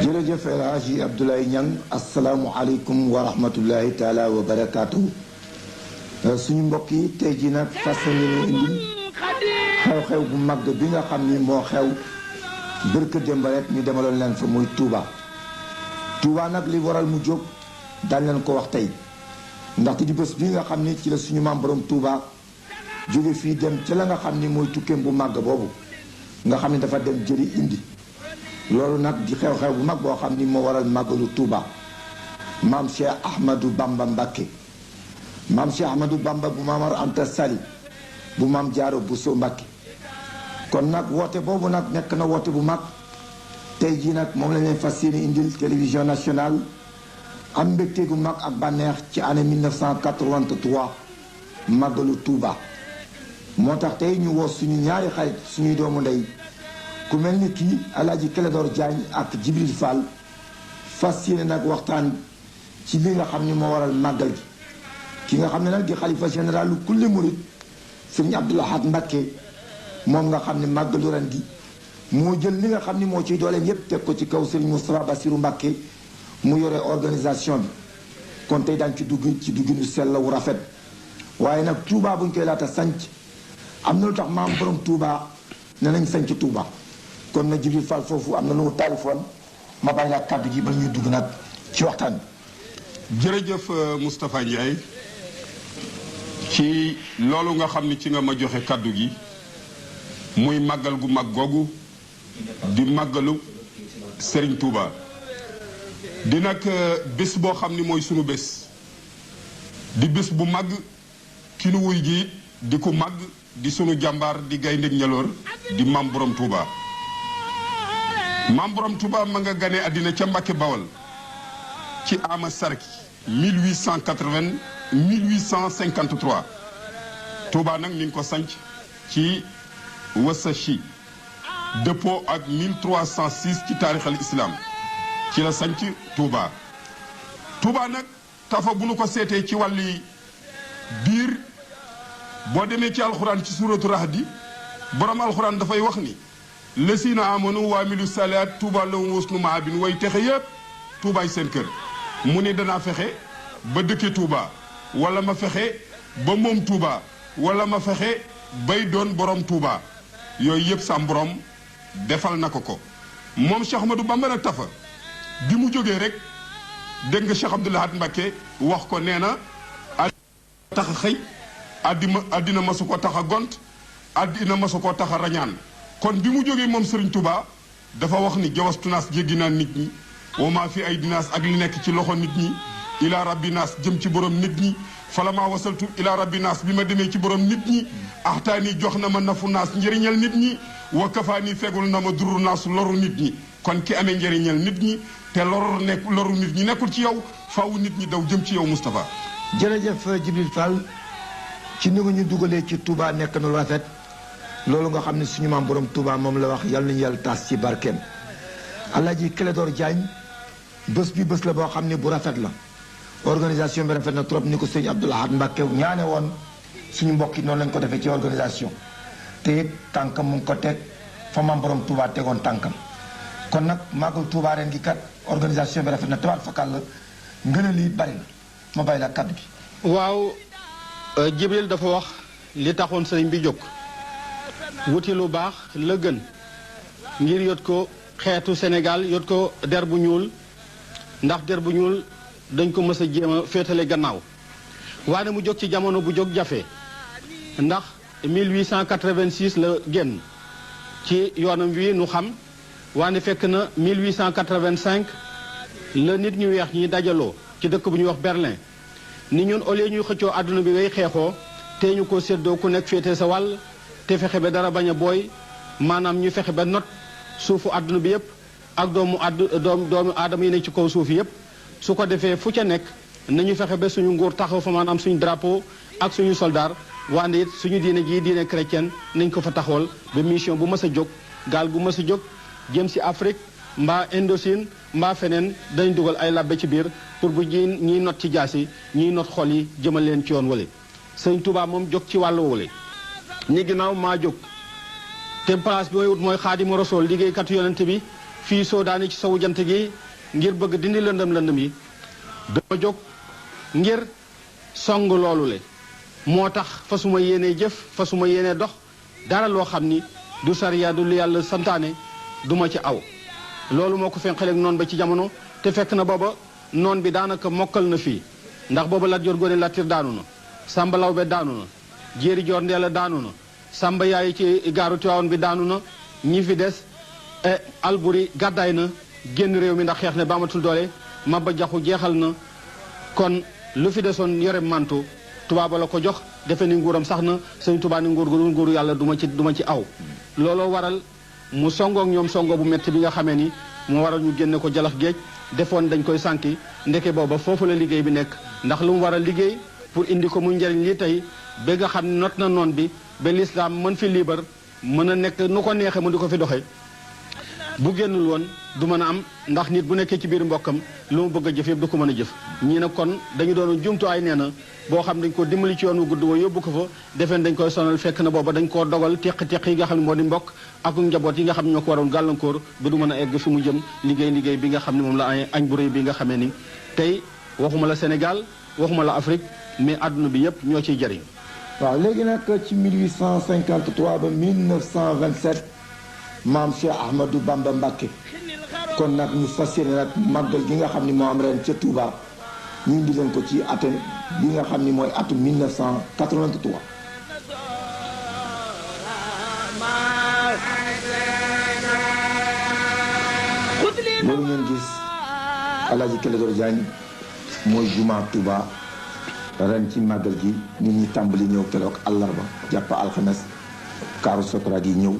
jërëjëf El Hadji Abdoulaye Niang asalaamualeykum wa rahmatullahi taala wa barakaatu. suñu mbokk yi tey jii nag fas yéene indil xew-xew bu mag bi nga xam ni moo xew bërka démb rek ñu demaloon leen fa muy Touba. Touba nag li waral mu jóg daañ leen ko wax tey ndaxte di bés bi nga xam ni ci la suñu maam borom Touba jóge fii dem ca la nga xam ni mooy tukkeem bu màgg boobu nga xam ni dafa dem jëri indi. loolu nag di xew-xew bu mag boo xam ni moo waral màggalu Touba maam Cheikh Ahmadou Bamba Mbacké maam Cheikh Ahmadou Bamba bu Maamar Anta Sali bu maam Jaara Buso Mbacké kon nag woote boobu nag nekk na woote bu mag tey jii nag moom la leen fas yéene indil télévision nationale am mbégte gu mag ak bànneex ci année 1983 màggalu Touba moo tax tey ñu woo suñu ñaari xarit suñuy doomu ndey ku mel ni kii Alaaji Clédor Diagne ak Djibril Fall fas yéene nag waxtaan ci li nga xam ni moo waral màggal gi ki nga xam ne nag di xalifa général lu kulli murit sëriñ Abdou Lahad Mbacké moom nga xam ne màggalu ren gi moo jël li nga xam ni moo ciy dooleem yépp teg ko ci kaw sëriñ Moustapha Bassirou Mbacké mu yore organisation bi kon tey daañu ci dugg ci dugginu sell wu rafet waaye nag Touba buñ koy laata sanc am na lu tax maam borom Touba ne nañ sanc Touba kon na Jibril Fall foofu am na lu mu taalifoon ma bàyyi laa kàddu gi ba ñuy dugg nag ci waxtaan bi. jërëjëf Moustapha Ndiaye ci loolu nga xam ni ci nga ma joxe kàddu gi muy màggal gu mag googu di màggalu Serigne Touba di nag bés boo xam ni mooy sunu bés di bés bu mag ki nu wuy gi di ku mag di sunu jàmbaar di gaynde ñaloor di maam borom Touba. maam borom Touba ma nga gane àddina ca Mbàkke Bawal ci ama sarki 1880 1853 Touba nag mi ngi ko sanc ci Wasachi dëppoo ak 1306 ci taarixal islam ci la sanc Touba. Touba nag tafa bu nu ko seetee ci wàlli biir boo demee ci alxuraan ci suuratu Rahdi borom alxuraan dafay wax ni lësina amanu waamilu salaat Touba lahum husnu maabin way texe yëpp Toubaay seen kër mu ne danaa fexe ba dëkke Touba wala ma fexe ba moom Touba wala ma fexe bay doon borom Touba yooyu yëpp sam borom defal na ko ko moom Cheikh Ahmadou Bamba nag tafa bi mu jógee rek dégg nga Cheikh Abdou Lahad Mbacké wax ko nee na tax a xëy addina masu ko tax a gont addina masu ko tax a rañaan kon bi mu jógee moom Serigne Touba dafa wax ni jawastu naas jéggi naa nit ñi wama fi ay dinaas ak li nekk ci loxo nit ñi ila rabbi naas jëm ci borom nit ñi falama wasaltu ila rabbi naas bi ma demee ci borom nit ñi axtaani jox na ma nafu naas njëriñal nit ñi wa kafaani fegul na ma duru naas loru nit ñi kon ki amee njëriñal nit ñi te loru nit ñi nekkul ci yow faaw nit ñi daw jëm ci yow Moustapha. jërëjëf Djibril Fall ci ni nga ñu dugalee ci Touba nekk na lu rafet loolu nga xam ne suñu maam borom Touba moom la wax yàlla nañu yàlla taas ci barkeem Alaaji Clédor Diagne bés bi bés la boo xam ne bu rafet la organisation bi rafet na trop ni ko sëñ Abdou Lahad Mbacké ñaane woon suñu mbokk yi noonu lañ ko defee ci organisation te it tànkam mu ngi ko teg fa maam borom Touba tegoon tànkam kon nag màggal Touba ren gi kat organisation bi rafet na tabaat fakal la ngën a lii bari na ma bàyyi la kàddu gi. waaw Jibril dafa wax li taxoon sëriñ bi jóg wuti lu baax la gën ngir yot ko xeetu Sénégal yot ko der bu ñuul ndax der bu ñuul dañ ko mës a jéem a féetale gannaaw waaye mu jóg ci jamono bu jóg jafe ndax 1886 la génn ci yoonam wi nu xam waane fekk na 1885 la nit ñu weex ñi dajaloo ci dëkk bu ñuy wax Berlin ni ñun au lieu ñuy xëccoo àdduna bi way xeexoo te ñu ko séddoo ku nekk féete sa wàll te fexe ba dara bañ a booy maanaam ñu fexe ba not suufu àdduna bi yépp ak doomu aadama yi nekk ci kaw suuf yépp su ko defee fu ca nekk nañu fexe ba suñu nguur taxaw fa maanaam suñu drapeau ak suñu soldat wante it suñu diine jii diine chrétienne nañ ko fa taxawal ba mission bu mës a jóg gaal bu mës a jóg jëm si Afrique mbaa Indochine mbaa feneen dañ dugal ay labbe ci biir pour bu ñiy not ci jaasi ñiy not xol yi jëmal leen ci yoon wale sëñ Touba moom jóg ci wàllu wale ñi ginnaaw maa jóg te place bi mooy wut mooy Xaadimu Rasuul liggéeykatu yonente bi fii Sodaani ci sowu jant gi ngir bëgg dindi lëndëm yi dama jóg ngir song loolu le moo tax fasuma yéenee jëf fasuma yéenee dox dara loo xam ni du sariya du lu yàlla santaane du ma ci aw loolu moo ko fenqaleeg noonu ba ci jamono te fekk na booba noon bi daanaka mokkal na fii ndax booba Lat Joor Ngoone Latiir daanu na Samba Lawbe daanu na Jéeri Joor Ndeela daanu na Samba Yaay ci gaaru Tiwaawan bi daanu na ñi fi des Alburi gàddaay na génn réew mi ndax xeex ne ba amatul doole Maba Jaxu jeexal na kon lu fi desoon yore mantu tubaaba la ko jox defe ni nguuram sax na Sëñ Tuubaa ni nguuru yàlla du ma ci aw looloo waral mu songook ñoom songo bu métti bi nga xamee ni moo waral ñu génne ko jalax géej defoon dañ koy sànki ndeke booba foofu la liggéey bi nekk ndax lu mu war a liggéey pour indi ko mu njëriñ li tey ba nga xam ne not na noon bi ba lislaam mën fi liibar mën a nekk nu ko neexee mu di ko fi doxee bu génnul woon du mën a am ndax nit bu nekkee ci biir mbokkam lu mu bëgg a jëf yëpp du ko mën a jëf ñii nag kon dañu doon jumtuwaay nee na boo xam dañ ko dimbali ci yoon wu gudd wa yóbbu ko fa defeen dañ koy sonal fekk na booba dañ koo dogal teq yi nga xam ne moo di mbokk ak njaboot yi nga xam ne ñoo ko waroon gàllankoor ba du mën a egg fi mu jëm liggéey bi nga xam ne moom la añ bu rëy bi nga xamee ni tey waxuma la Sénégal waxuma la Afrique mais àdduna bi yëpp ñoo ciy jëriñ. waaw léegi nag ci 1853 ba 1927 maam Cheikh Ahmadou Bamba Mbacké kon nag ñu fas yéene nag màggal gi nga xam ni moo am ren ca Touba ñu indi leen ko ci atum bi nga xam ni mooy atum 1983. loolu ngeen gis Alaaji Clédor Diagne mooy juma Touba ren ci màggal gi nit ñi tàmbali ñëw keroog àllarba jàpp alxames kaaru sotra gi ñëw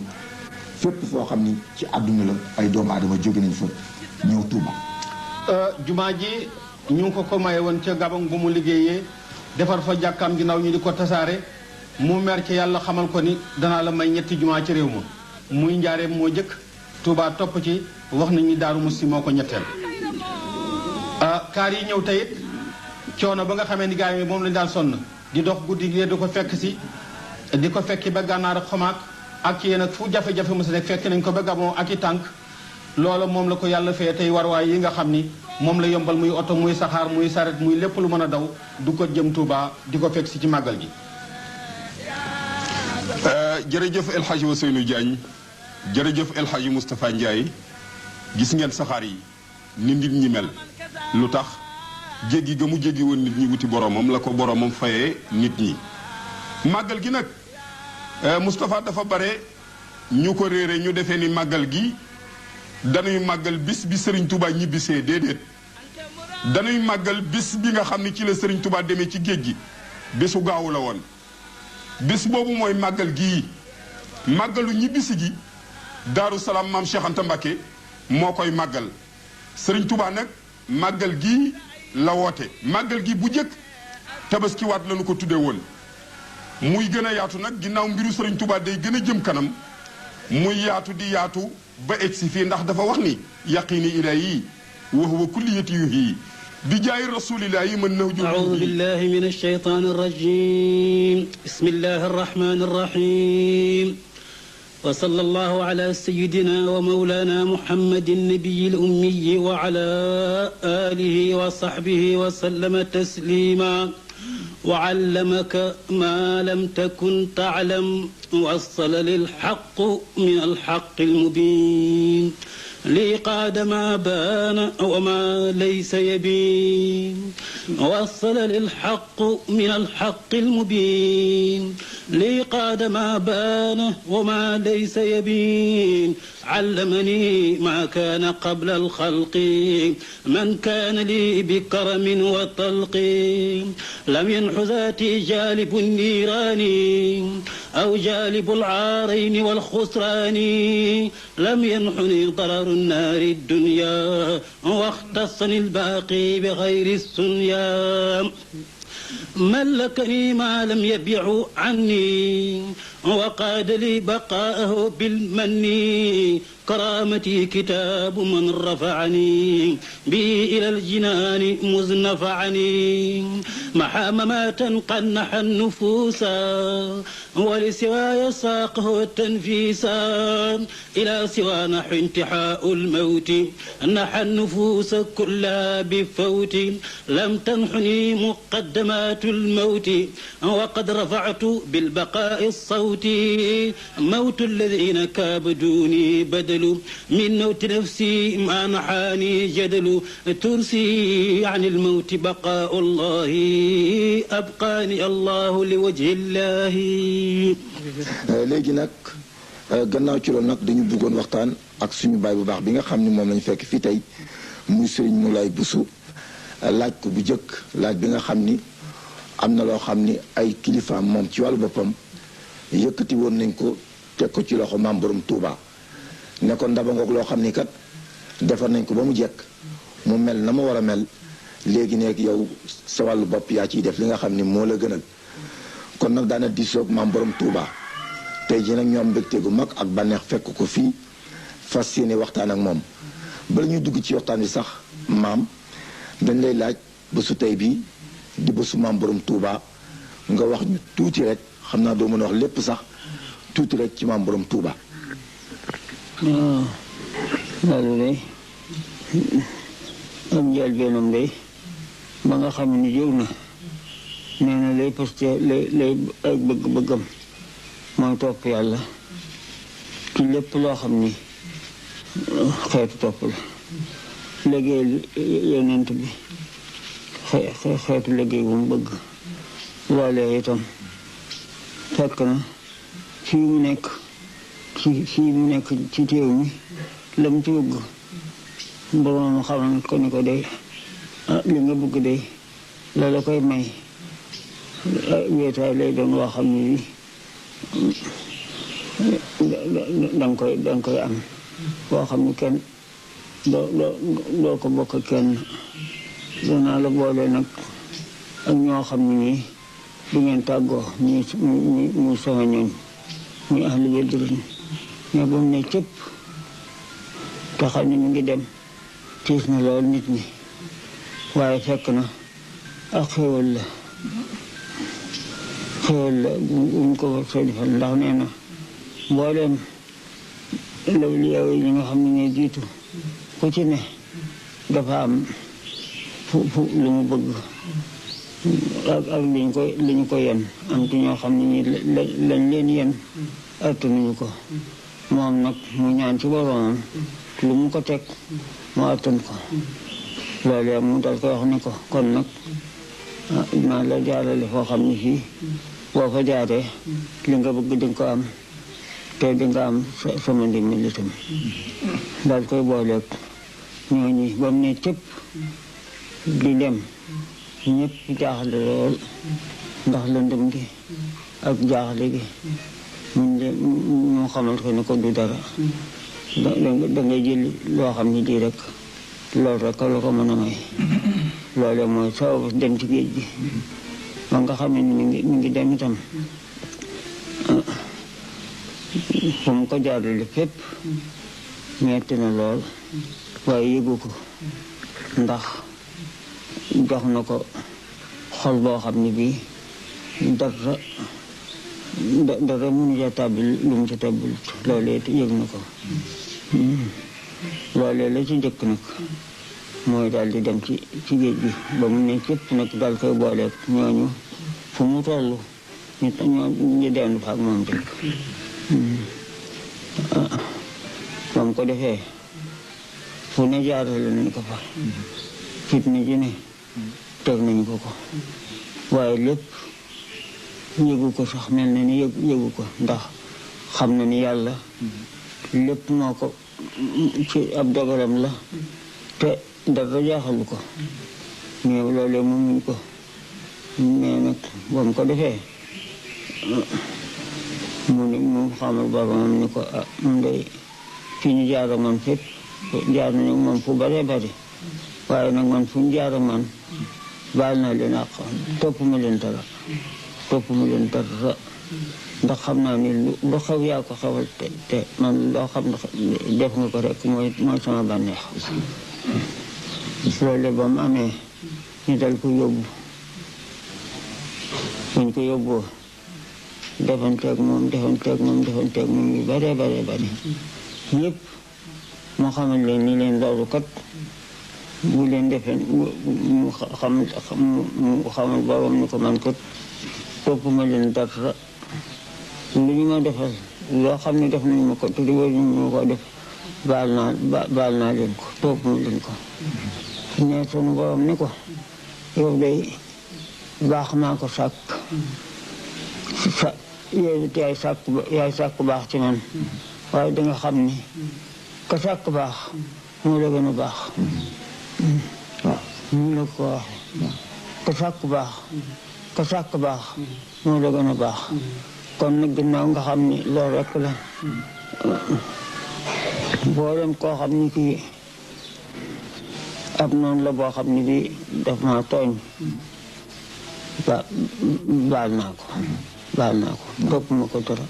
fépp foo xam ni ci àdduna la ay doomu aadama jóge nañ fa ñëw Touba. jumaa ji ñu ngi ko maye woon ca Gabon bu mu liggéeyee defar fa jàkkaam ginnaaw ñu di ko tasaare mu mer ci yàlla xamal ko ni danaa la may ñetti jumaa ci réew ma muy njaareem moo jëkk Touba topp ci wax nañu Daaru Musti moo ko ñetteel. kaar yi ñëw tayit coono ba nga xamee ni gars yi moom lañu daan sonn di dox guddi gi di ko fekk si di ko fekki ba gànnaar ak xomaak ak yéen ak fu jafe-jafe mu si nekk fekk nañ ko ba Gabon ak i tànk loolu moom la ko yàlla fee tey warwaay yi nga xam ni moom la yombal muy oto muy saxaar muy saret muy lépp lu mën a daw du ko jëm Touba di ko fekk si ci màggal gi. jërëjëf El Hadj Ousseynou Diagne jërëjëf El Hadj Moustapha Ndiaye gis ngeen saxaar yi ni nit ñi mel lu tax jéggi ga mu jéggi woon nit ñi wuti boromam la ko boromam fayee nit ñi màggal gi nag. Moustapha dafa bare ñu ko réere ñu defee ni màggal gi dañuy màggal bis bi Serigne Touba ñibbisee déedéet dañuy màggal bis bi nga xam ne ci la Serigne Touba demee ci géej gi bésu gaawu la woon bis boobu mooy màggal gii màggalu ñibbisi gi Daaru Salaam maam Cheikh Anta Mbacké moo koy màggal Serigne Touba nag màggal gii la woote màggal gi bu jëkk tabaski waat lañu ko tuddee woon muy gën a yaatu nag ginnaaw mbiru Sëriñ Tuubaa day gën a jëm kanam muy yaatu di yaatu ba egsi fii ndax dafa wax ni yaqini ilahi wa huwa kulliyati yuhi bi jaay rasulillahi man nawju a'udhu billahi minash shaytanir rajim bismillahir rahmanir rahim wa sallallahu ala sayyidina wa mawlana muhammadin nabiyil ummi wa ala alihi wa sahbihi wa sallama taslima وعلمك ما لم تكن تعلم وصل للحق من الحق المبين لي قاد ما بان وما ليس يبين وصل للحق من الحق المبين لي قاد ما بان وما ليس يبين علمني ما كان قبل الخلق من كان لي بكرم وطلق لم ينح ذاتي جالب النيران أو جالب العارين والخسران لم ينحني ضرر النار الدنيا واختصني الباقي بغير السنيا ملكني ما لم يبيع عني وقاد لي بقاءه بالمن كرامتي كتاب من رفعني بي إلى الجنان مزنفعني محا مماتا قد نحى النفوسا ولسواي ساقه التنفيسا إلى سوى نحو انتحاء الموت نحى النفوس كلها بفوت لم تنحني مقدمات الموت وقد رفعت بالبقاء الصوت موت الذين كابدوني بدل من موت نفسي ما نحاني جدل ترسي عن الموت بقاء الله أبقاني الله لوجه الله. léegi nag gannaaw ci loolu nag dañu bëggoon waxtaan ak suñu baay bu baax bi nga xam ni moom lañu fekk fii tey muy Serigne Moulay Bousso laaj ko bu jëkk laaj bi nga xam ni am na loo xam ni ay kilifaam moom ci wàllu boppam yëkkati woon nañ ko teg ko ci loxo maam borom Touba ne ko ndaba ngoog loo xam ni kat defar nañ ko ba mu jekk mu mel na ma war a mel léegi nekk yow sa wàllu bopp yaa ciy def li nga xam ni moo la gënal kon nag daana diisoog maam borom Touba tey jii nag ñoom mbégte gu mag ak bànneex fekk ko fii fas yéene waxtaan ak moom bala ñuy dugg ci waxtaan wi sax maam dañ lay laaj bésu tey bii di bésu maam borom Touba nga wax ñu tuuti rek xam naa doo mën a wax lépp sax tuuti rek ci maam borom Touba. loolu de am njaal beenam day ba nga xam ni jóg na nee na lay parce lay ay bëgg-bëggam mooy topp yàlla ci lépp loo xam ni xeetu topp la liggéey yonent bi xeetu liggéey bu mu bëgg loolee itam fekk na fii mu nekk ci téew mi la mu ci bëgg boroom xamal ko ni ko day li nga bëgg day la la koy may wéetaay lay doon woo xam ne bi danga koy am boo xam ne kenn doo ko bokk kenn danaa la boole nag ak ñoo xam ne nii du ngeen tàggoo muy sama ñoom muy ahlu badrin mais ba mu ne cëpp te xam ne mu ngi dem tiis na lool nit ñi waaye fekk na ak xéwal la bu ko war soo defal ndax nee na mbooleem lawliyaa yi nga xam ne ne jiitu ku ci ne dafa am fu lu mu bëgg ak li ñu ko yen am ci ñoo xam ne ñi lañ leen yen attanuñu ko moom nag mu ñaan ci boroomam lu mu ko teg mu attan ko loolu mu dal koy wax ne ko kon nag dinaa la jaarale foo xam ne fii boo fa jaaree li nga bëgg dinga ko am te dinga am sama ndimbal itam daal koy booleeg ñooñu ba mu ne cëpp di dem ñëpp jaaxle lool ndax lëndëm gi ak jaaxle gi mu xamal ko ne ko du dara da ngay jël loo xam ne lii rek loolu rek la ko mën a may loolu mooy sababu dem ci géej gi ba nga xam ne mi ngi dem itam fu mu ko jaarale fépp metti na lool waaye yëgu ko ndax jox na ko xol boo xam ne bii dara mënu ca tàbbil lu mu ca tàbbil loolee yëg na ko loolee la ci njëkk nag mooy daal di dem ci géej gi ba mu ne cëpp nag daal koy booleeg ñooñu fu mu toll ñu dend fa ak moom rek ba mu ko defee fu ne jaarale nañ ko fa fitna ji ne teg nañu ko waaye lépp yëgu ko sax mel na ni yëgu ko ndax xam na ni yàlla lépp moo ko ci ab dogalam la te dara jaaxalu ko mais loolee mu muñ ko mais nag ba mu ko defee mu xamal boromam ni ko mu day fi ñu jaar ak man fépp jaar nañu moom fu bare bari waaye nag man fu ñu jaar ak man baal naa leen ak topp ma leen dara ndax xam naa ni lu xew yaa ko xewal te man loo xam ne def nga ko rek mooy sama bànneex loolu ba mu amee ñu dal ko yóbbu buñ ko yóbboo defanteeg moom yu bare yëpp moo xamal leen ni leen loolu kat bu leen defee mu xamal boobam ni ko man kat topp ma leen dara lu ñu ma defal loo xam ne def nañu ma ko te di war ñu ma ko def baal naa leen ko topp ma leen ko ne sunu borom ni ko yow day baax maa ko sàkk yow it yaay sàkk baax ci man waaye danga xam ni ka sàkk baax moo la gën a baax waaw ñu la ko waxee ka sàkk baax moo la gën a baax kon nag ginnaaw nga xam ni loolu rekk la boo dem koo xam ni kii ab noonu la boo xam ni bii daf maa tooñ baal naa ko topp ma ko dara.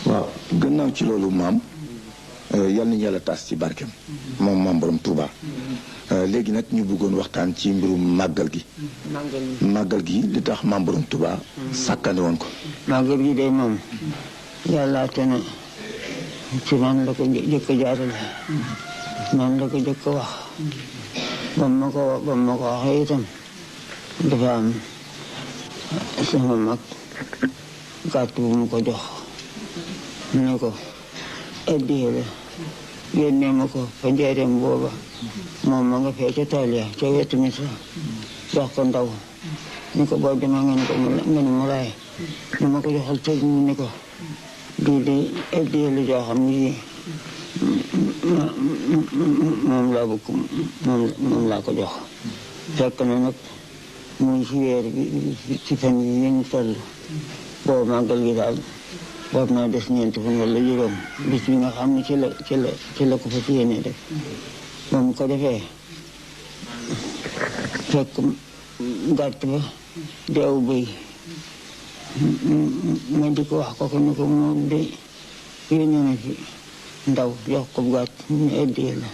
waaw gannaaw ci loolu maam yal nañu yàlla taas ci barkeem moom maam borom Touba léegi nag ñu bëggoon waxtaan ci mbirum màggal gi. màggal gi li tax maam borom Touba sàkkane woon ko. màggal gi de moom yàlla te na ci man la ko jëkk a jaarale man la ko jëkk a wax ba ma ko waxee itam dafa am sama mag gàtt bu mu ko jox mu ne ko addiya la yónnee ma ko fa njëriñ booba moom ma nga fee ca tool ya ca wetu mi sax jox ko ndaw ni ko boo demee nga ni mu raay ni ma ko joxal sëñ mu ni ko di addiya la joo xam ni moom laa bëgg moom laa ko jox fekk na nag muy ci weer bi ci fan yi ñu toll boobu màggal gi daal war naa des ñeenti fan wala juróom bis bi nga xam ne ci la ko fa yéene def ba mu ko defee fekk gàtt ba di aw bëy ma di ko wax ko ni ko moom de yónnee na ci ndaw jox ko gàtt mu ne addiyee la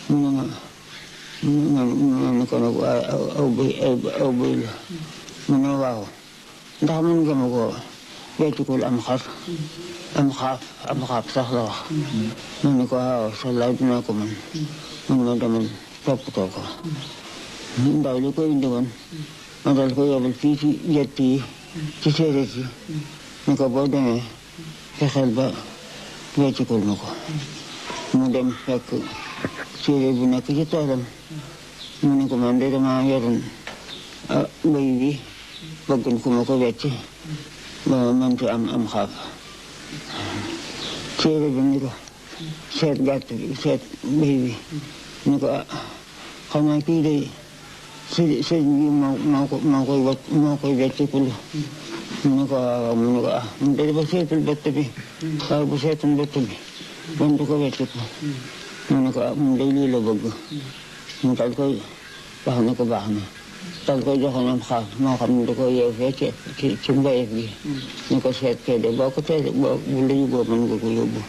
mu ne ma ne ko nag waaye aw bëy la mu ne waaw ndax mën nga ma ko weccikul am xaaf sax la wax ma ne ko waaw sax dinaa ko mën mun ma demal toppatoo ko ndaw li ko indi woon ma dal ko yóbbal fii ci jett yi ci séeréer yi ni ko boo demee fexeel ba weccikul ma ko mu dem fekk séeréer bu nekk ci toolam mu ne ko man de dama yoroon bëy bi bëggoon ku ma ko wecc ba man ci am xaaf séeréer bi ni ko seet gàtt bi seet bëy bi ni ko xam naa kii day sëñ bi moo koy weccikul mu ne ko waaw mu ne ko mu de ba seetul bëtt bi waaye bu seetul bëtt bi bon du ko wecciku mu ne ko mu day lii la bëgg mu dal koy wax ne ko baax na dal koy joxoon am xaaf moo xam ne da ko yeew fee ci mbayef gi ñu ko seet kee de boo ko teele bu la yóbboo mën nga ko yóbbu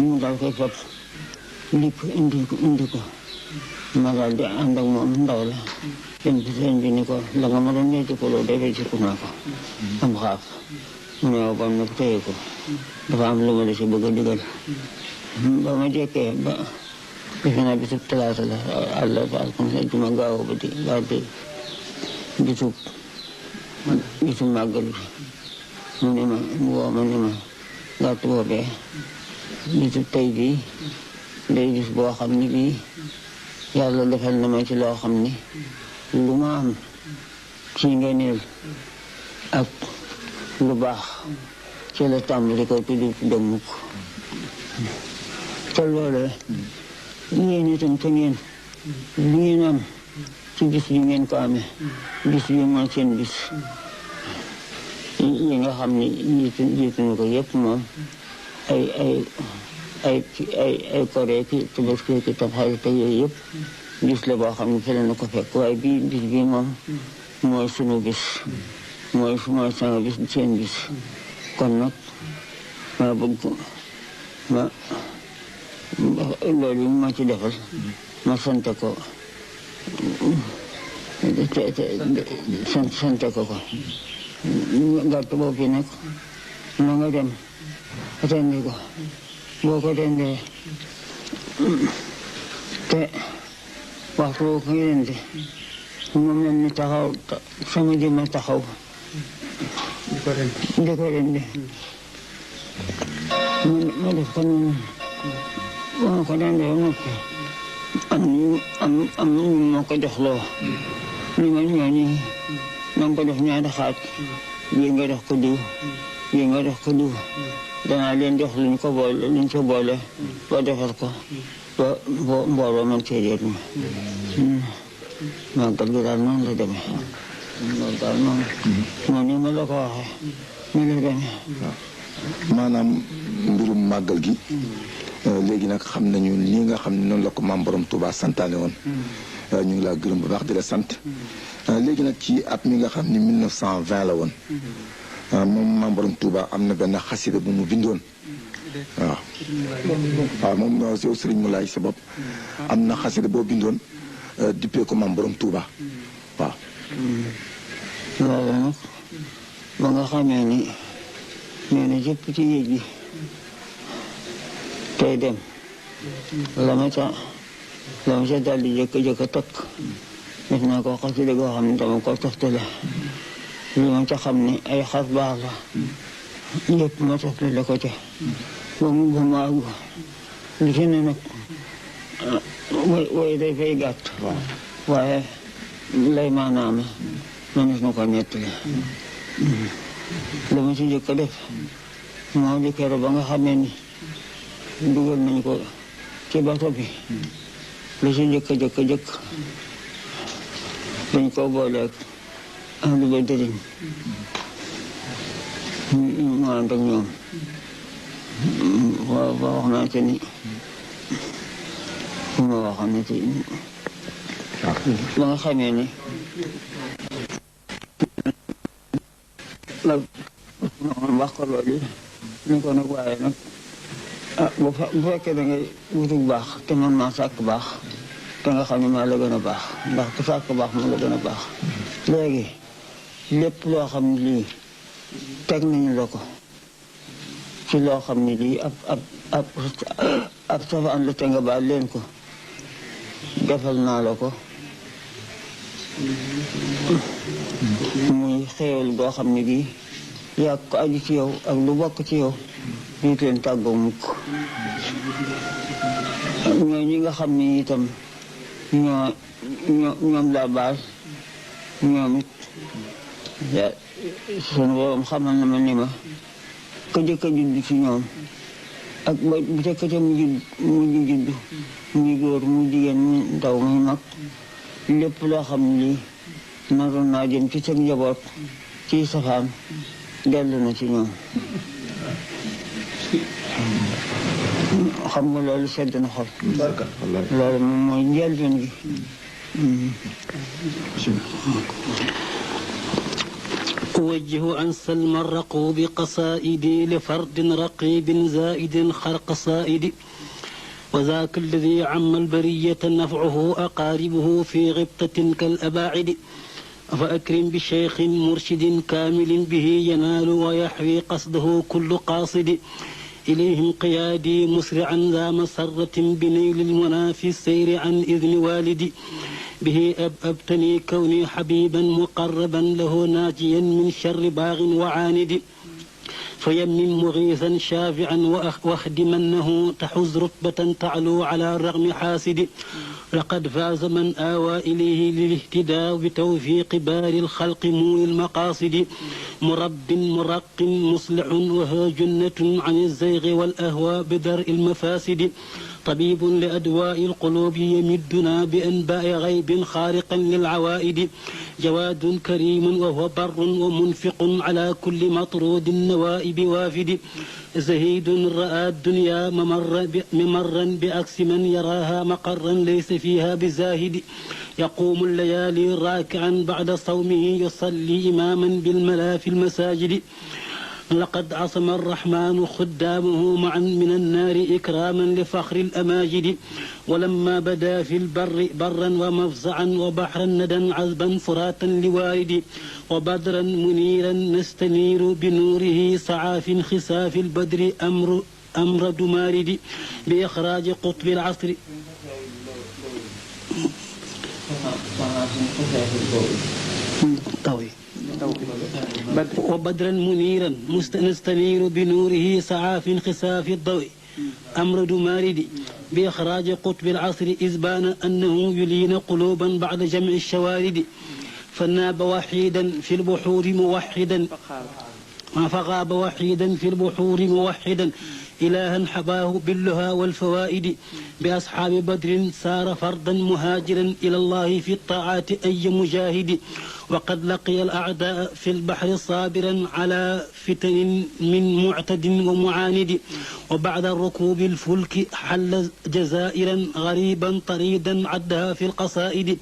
mu dal koy fab lipp indi ko ma daal di ànd ak moom ndaw la dem ci sëñ bi ni ko la nga ma doon weccikuloo de wecciku naa ko am xaaf mu ne waaw bam na ko téye ko dafa am lu ma la si bëgg a digal ba ma jekkee ba defe naa bisub talaata la àlla baal comme ça juma gaaw ba di bisub màggal bi mu ne ma mu woo ma ni ma gàtt boobee bisub tey bii day bis boo xam ni bii yàlla defal na ma ci loo xam ni lu ma am ci ngeneel ak lu baax ci la tàmbali ko tuddu mukk te loolee yéen itam te ngeen li ngeen am ci bis bi ngeen ko amee bis bi mooy seen bis yi nga xam ni jiituñu ko yëpp moom ay koree ki tabaski ki tamxarit te yooyu yëpp bis la boo xam ne fële na ko fekk waaye bii bis bi moom mooy sunu bis mooy sama bis seen bis kon nag ma bëgg ma loolu ma ci defal ma sant ko sant ko gàtt bopp yi nag na nga dem rendi ko boo ko rendee te waxtu boo ko rendi mu mel ni taxaw sama jëmm taxaw di ko rendi ma def ko noonu boo ko rendee ba noppi am ñu moo ko jox loo ñu ma ñooñu na nga ko def ñaari xaaj bii nga def ko diw bii nga def ko diw danaa leen jox luñ ko boole ba defar ko ba mbooloo man cee jot ma màggal gi daal noonu la demee loolu daal noonu ma la ko waxee ni la demee maanaam mbirum màggal gi léegi nag xam nañu nii nga xam ne noonu la ko maam borom Touba santaane woon ñu ngi laa gërëm bu baax di la sant léegi nag ci at mi nga xam ni 1920 la woon moom maam borom Touba am na benn xasida bu mu bindoon waaw moom yow Sëriñ Moulay sa bopp am na xasida boo bindoon dippee ko maam borom Touba waaw loolu nag ba nga xamee ni nee na jëpp ci géej gi tey dem la ma ca daal di jëkk a takk def naa ko xasida goo xam ne dama ko toftale li ma ca xam ne ay xas baax la yëpp ma toftale ko ca ba mu àgg li ci ne nag way day fay gàtt waaye lay maanaam mënees na ko nettali la ma ci jëkk a def moo di keroog ba nga xamee ni dugal nañ ko ci bato bi la ci jëkk dañ ko booleeg ahlu badrin mu ànd ak ñoom waaw wax naa ci ni ma waxoon ne ci ba nga xamee ni wax ko loolu ni ko nag waaye nag bu fekkee da ngay wutug baax te man maa sàkk baax te nga xam ne maa la gën a baax ndax ku sàkk baax moo la gën a baax léegi lépp loo xam ne lii teg nañu la ko ci loo xam ne lii ab safaan la te nga baal leen ko defal naa la ko muy xéewal goo xam ne bii yàgg ko aju ci yow ak lu bokk ci yow duut leen tàggoo mukk ñoo ñi nga xam ne itam ñoom laa baal ñoom it sunu borom xamal na ma ni ma ka jëkk a judd ci ñoom ak ba bu jëkk ca mujj judd muy góor muy jigéen muy ndaw muy mag lépp loo xam ne lii naroon naa jëm ci seen njaboot ci safaan dellu na ci ñoom xam nga loolu sedd na xol loolu moom mooy njëlbeen gi أوجه عن سلم الرقوب قصائدي لفرد رقيب زائد خرق صائد وذاك الذي عم البرية نفعه أقاربه في غبطة كالأباعد فأكرم بشيخ مرشد كامل به ينال ويحوي قصده كل قاصد إليه انقيادي مسرعا ذا مسرة بنيل المنى في السير عن إذن والدي به أبتني كوني حبيبا مقربا له ناجيا من شر باغ وعاند فيمم مغيثا شافعا واخدمنه تحز رتبة تعلو على الرغم حاسد لقد فاز من آوى إليه للاهتداء بتوفيق بار الخلق مول المقاصد مرب مرق مصلح وهو جنة عن الزيغ والأهوى بدرء المفاسد طبيب لأدواء القلوب يمدنا بأنباء غيب خارقا للعوائد جواد كريم وهو بر ومنفق على كل مطرود النوائب وافد زهيد رأى الدنيا ممرا بعكس من يراها مقرا ليس فيها بزاهد يقوم الليالي راكعا بعد صومه يصلي إماما بالملا في المساجد لقد عصم الرحمن خدامه معا من النار إكراما لفخر الأماجد ولما بدا في البر برا ومفزعا وبحرا ندا عذبا فراتا لوارد وبدرا منيرا نستنير بنوره سعى في انخساف البدر أمر دمارد بإخراج قطب العصر طوي وبدرا منيرا نستنير بنوره سعى في انخساف الضوء أمر دمارد بإخراج قطب العصر إذ بان أنه يلين قلوبا بعد جمع الشوارد فناب وحيدا في البحور موحدا فغاب وحيدا في البحور موحدا إلها حباه باللها والفوائد بأصحاب بدر سار فردا مهاجرا إلى الله في الطاعات أي مجاهد وقد لقي الأعداء في البحر صابرا على فتن من معتد ومعاند وبعد ركوب الفلك حل جزائرا غريبا طريدا عدها في القصائد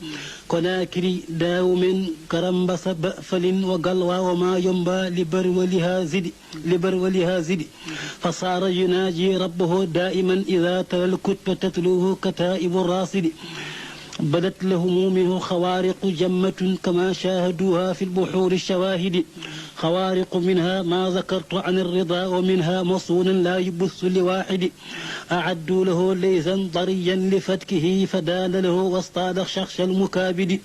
كناكري داوم كرمبس بأفل وقلوى وما ينبى لبر ولهازد فصار يناجي ربه دائما إذا تلا الكتب تتلوه كتائب الراصد بدت لهم منه خوارق جمة كما شاهدوها في البحور الشواهد خوارق منها ما ذكرت عن الرضا ومنها مصونا لا يبث لواحد أعدوا له ليزا ضريا لفتكه فدال له واصطاد شخش المكابد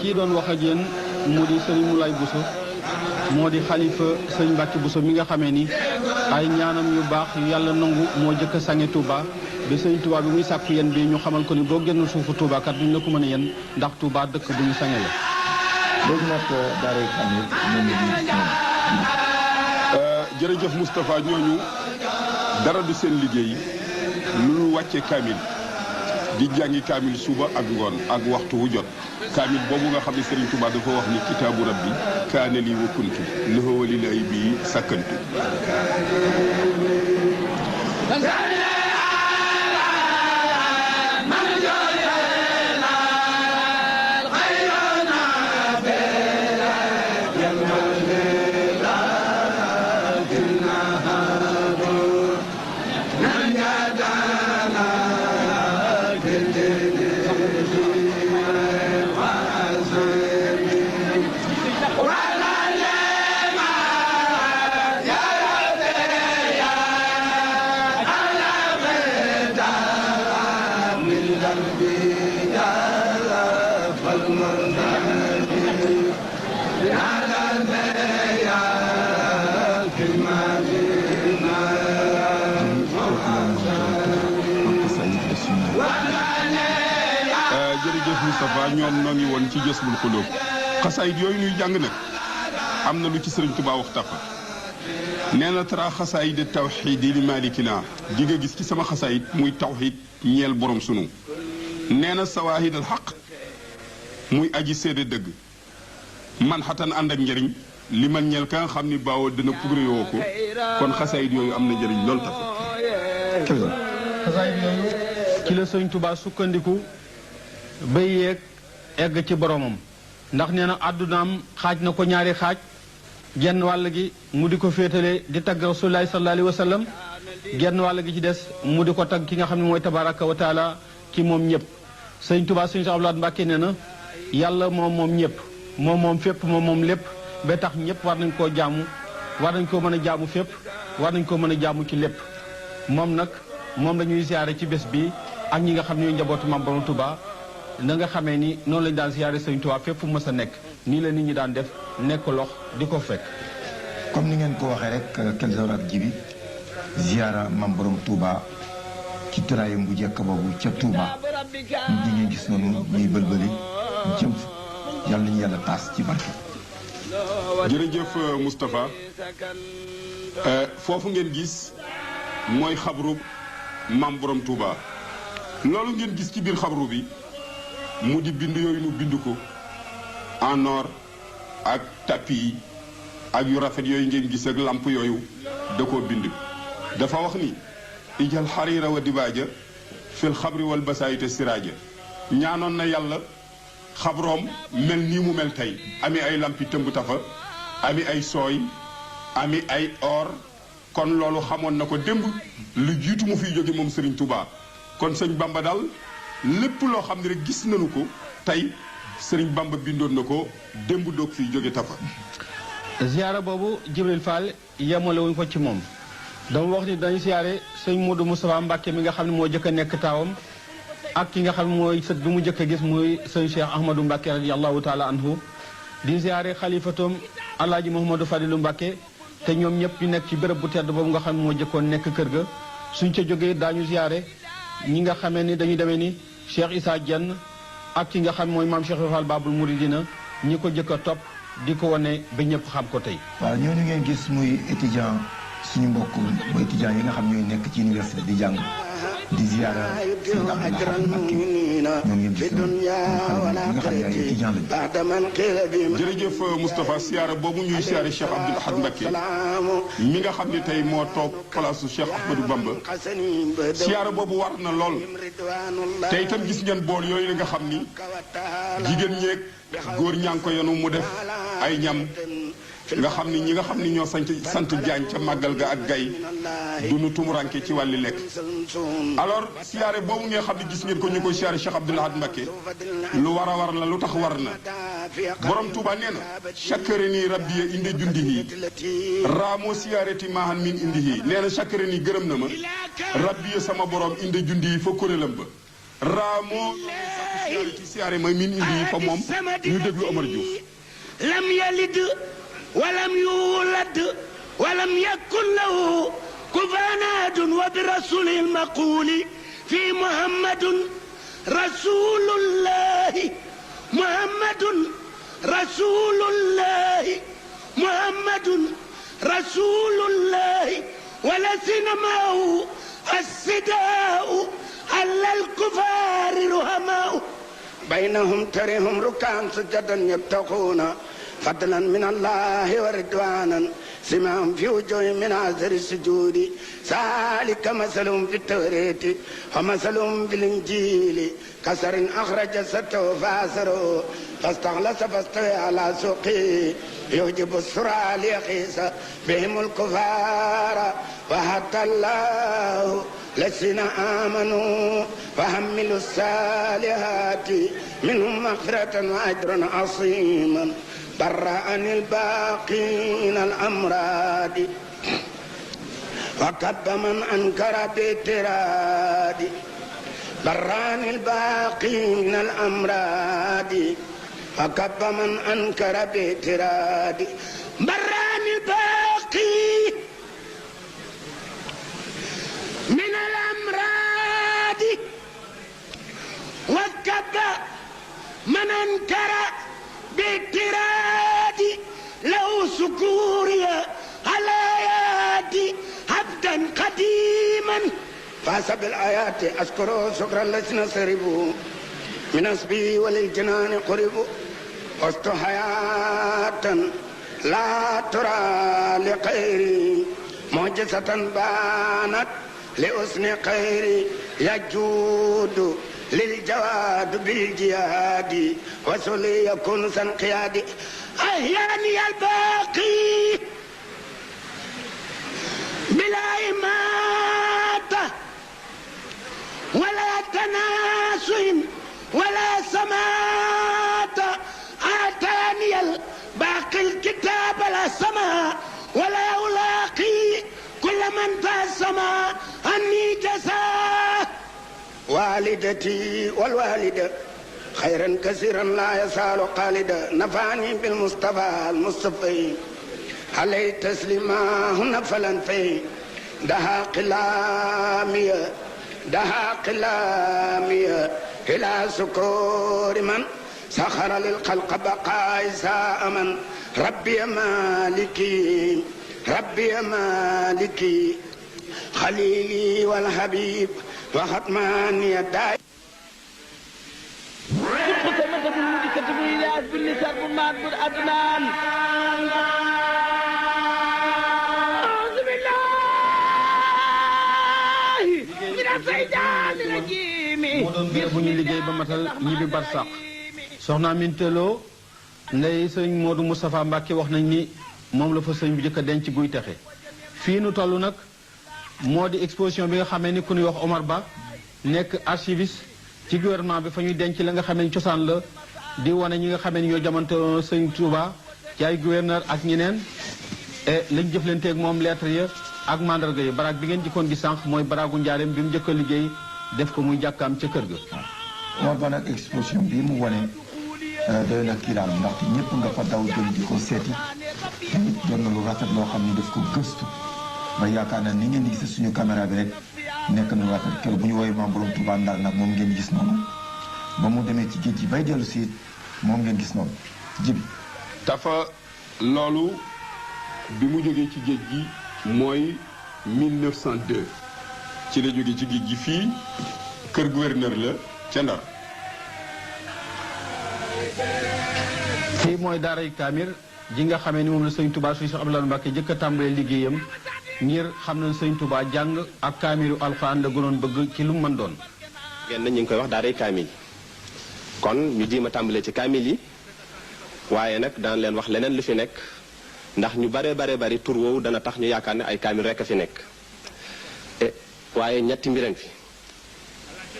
kii doon wax ak yéen mu di Serigne Moulay Bousso moo di xalifa Serigne Mbacke Bousso mi nga xamee ni ay ñaanam yu baax yu yàlla nangu moo jëkk a sange Touba bi Serigne Touba bi muy sàkku yen bi ñu xamal ko ni boo génnul suufu Touba kat duñ la ko mën a yen ndax Touba dëkk bu ñu sange la. léegi nag daaray Kamil moom jërëjëf Moustapha ñooñu dara du seen liggéey lu wàcce Kamil di jàngi Kamil suba ak ngoon ak waxtu wu jot Kamil boobu nga xam ne Serigne Touba dafa wax ni kitaabu rabbi kaane lii wa kuntu lahu walilahi bii sakkantu jërëjëf Moustapha ñoom noo ngi woon ci Jazbul Xulóob xasaayit yooyu ñuy jàng nag am na lu ci Sëriñ Tuubaa wax tafa nee na tara xasaayid tawxiid li maalikina di nga gis ci sama xasaayit muy tawxiid ñeel borom sunu nee na sawaahid al xaq muy aji séede dëgg man xatan ànd ak njëriñ li man ñeel ka nga xam ni baawoo dina pugre yoo ko kon xasaayit yooyu am na njëriñ loolu tafa xasaayit yooyu ci la Sëriñ Tuubaa sukkandiku ba yéeg egg ci boromam ndax nee na àddunaam xaaj na ko ñaari xaaj genn wàll gi mu di ko féetale di tagg rasulullahi sallallahu alayhi wa sallam genn wàll gi ci des mu di ko tagg ki nga xam ne mooy tabaraka wa taala ki moom ñëpp Sëriñ Tuubaa Sëriñ Abdou Lahad Mbàkke nee na yàlla moom ñëpp moom fépp moom lépp ba tax ñëpp war nañ koo jaamu war nañ koo mën a jaamu fépp war nañ koo mën a jaamu ci lépp moom nag moom la ñuy siyaare ci bés bi ak ñi nga xam ne ñooy njabootu Maam Borom Touba na nga xamee ni noonu lañu daan siyaare Sëriñ Tuubaa fépp fu mës a nekk nii la nit ñi daan def nekk lox di ko fekk. comme ni ngeen ko waxee rek Kelsor ak Jibi ziyaara Maam Borom Touba ci tëraayam bu jekk boobu ca Touba ñu ngeen gis noonu ñuy bëlbëli jëm yàlla nañu yàlla taas ci barke. jërëjëf Moustapha foofu ngeen gis mooy xabru maam borom Touba loolu ngeen gis ci biir xabru bi mu di bind yooyu nu bind ko en or ak tapis yi ak yu rafet yooyu ngeen gis ak lamp yooyu da koo bind dafa wax ni ijal xariira wa dibaaja fil xabri wal basaayite siraaja ñaanoon na yàlla xabroom mel nii mu mel tey ami ay lampi tëmb tafa ami ay sooy ami ay or kon loolu xamoon na ko démb lu jiitu mu fiy jóge moom Serigne Touba kon sëñ Bamba daal lépp loo xam ne rek gis nañu ko tey Serigne Bamba bindoon na ko démb doog fiy jóge tafa. ziyaara boobu Jibril Fall yemale wuñ ko ci moom dama wax ni dañu ziyaare sëñ Modou Moustapha Mbacke mi nga xam ne moo jëkk a nekk taawam ak ki nga xam ne mooy sët bi mu jëkk a gis muy sëñ Cheikh Ahmadou Mbacke radiyallahu taala anhu di ziyaare xalifatoom Alaaji Mouhamadou Fadilou Mbacke te ñoom ñëpp ñu nekk ci béréb bu tedd boobu nga xam ne moo jëkkoon nekk kër ga suñ ca jógee daañu ziyaare ñi nga xamee ni dañuy demee ni Cheikh Issa Dieng ak ki nga xam mooy maam Cheikh Fall Babul Mouridina ñi ko jëkk a topp di ko wane ba ñëpp xam ko tey. waaw ñooñu ngeen gis muy étudiant suñu mbokk ba étudiant yi nga xam ñooy nekk ci université di jàng di ziyaara sëñ Abdoulaye Mbacke ñoom ngeen gis ñi nga xam ne ay étudiant lañu. jërëjëf Moustapha siyaara boobu ñuy siyaare Cheikh Abdoul Ahad Mbacke mi nga xam ne tey moo toog place Cheikh Ahmadou Bamba siyaara boobu war na lool te itam gis ngeen bool yooyu la nga xam ni jigéen ñeeg góor ñaa ngi ko yenu mu def ay ñam nga xam ni ñi nga xam ni ñoo sant jaañ ca màggal ga ak gay du nu tumuranke ci wàlli lekk alors siyaare boobu nga xam ne gis ngeen ko ñu koy siyaare Cheikh Abdoul Ahad Mbacke lu war a war la lu tax war na borom Touba nee na chakkare nii rabbiya inde jundihi raamoo siyaareti maahan min indihi nee na chakkare nii gërëm na ma rabbiya sama borom inde jundihi fa kuréelam ba raamoo siyaareti siyaare ma min indihi fa moom ñu déglu Omar Diouf lam yalid ولم يولد ولم يكن له كفوا أحد وبرسول المقول في محمد رسول الله محمد رسول الله محمد رسول الله ولسن معه السداء على الكفار رهماء بينهم تريهم ركعا سجدا يبتغون فضلا من الله ورضوانا سماهم في وجوههم من اثر السجود ذلك مثلهم في التوراه ومثلهم في الانجيل كسر اخرج سته فاسره فاستغلس فاستوى على سوقه يعجب السرعى ليقيس بهم الكفار وحتى الله الذين آمنوا وحملوا الصالحات منهم مغفرة وأجرا عظيما برأ عن الباقين الأمراض وكب من أنكر باعتراض برأ عن الباقين الأمراض وكب من أنكر باعتراض برأ عن الباقي من الأمراض وكب من أنكر باعتراض لو سكوريا على آيات عبدا قديما فحسب الآيات أشكره شكرا الذين سربوا من أسبي وللجنان قربوا وسط حياة لا ترى لغيري معجزة بانت لأسن خيري يجود للجواد بالجهاد وسلي يكون سنقيادي أحياني الباقي بلا إماتة ولا تناسل ولا سماتة آتاني الباقي الكتاب لا سما ولا ألاقي كل من تسمى أني جزاه والدتي والوالدة خيرا كثيرا لا يزال خالدا نفعني بالمصطفى المصطفى عليه تسليماه نفلا في دها قلامي إلى سكور من سخر للخلق بقاء ساء من ربي مالكي ربي مالكي خليلي والحبيب وختمان يداي moo doon bërëb bu ñu liggéey ba matal ñibbi barsàq soxna Minteloo ndey sëñ Modou Moustapha Mbacke wax nañ ni moom la fa sëñ bi jëkk a denc guy texe fii nu toll nag moo di exposition bi nga xamee ni ku ñuy wax Omar Ba nekk archiviste ci gouvernement bi fa ñuy denc la nga xamee ni cosaan la di wane ñi nga xamee ni ñoo jamante sëñ Touba ci ay gouverneur ak ñeneen et lañ jëflanteeg moom lettre ya ak mandarga yi baraag bi ngeen jëkkoon gi sànq mooy baraagu njaareem bi mu njëkk a liggéey def ko muy jàkkaam ca kër ga. Omar Ba nag exposition bii mu wane doy na kiiraam ndaxte ñëpp nga fa daw jël di ko seeti doon na lu rafet loo xam ni daf ko gëstu ba yaakaar na ni ngeen di gis suñu caméra bi rek nekk na lu rafet kër bu ñu woowee maam borom Touba Ndar nag moom ngeen gis noonu ba mu demee ci géej gi bay dellu si moom ngeen gis noonu jibi dafa loolu bi mu jógee ci géej gi mooy 1902 ci la jógee ci géej gi fii kër gouverneur la ca Ndar. fii mooy daaray Kaamil ji nga xamee ni moom la sëñ Touba suñu Cheikh Abdoulaye Mbacke jëkk a tàmbalee liggéeyam ngir xam na sëñ Touba jàng ak kaamilu alxuraan la gënoon bëgg ci lu mu mën doon. genn ñu ngi koy wax daaray Kaamil kon ñu jéem a tàmbalee ci kaamil yi waaye nag daan leen wax leneen lu fi nekk ndax ñu bare bari tur woowu dana tax ñu yaakaar ne ay kaamil rekk a fi nekk waaye ñetti mbiram fi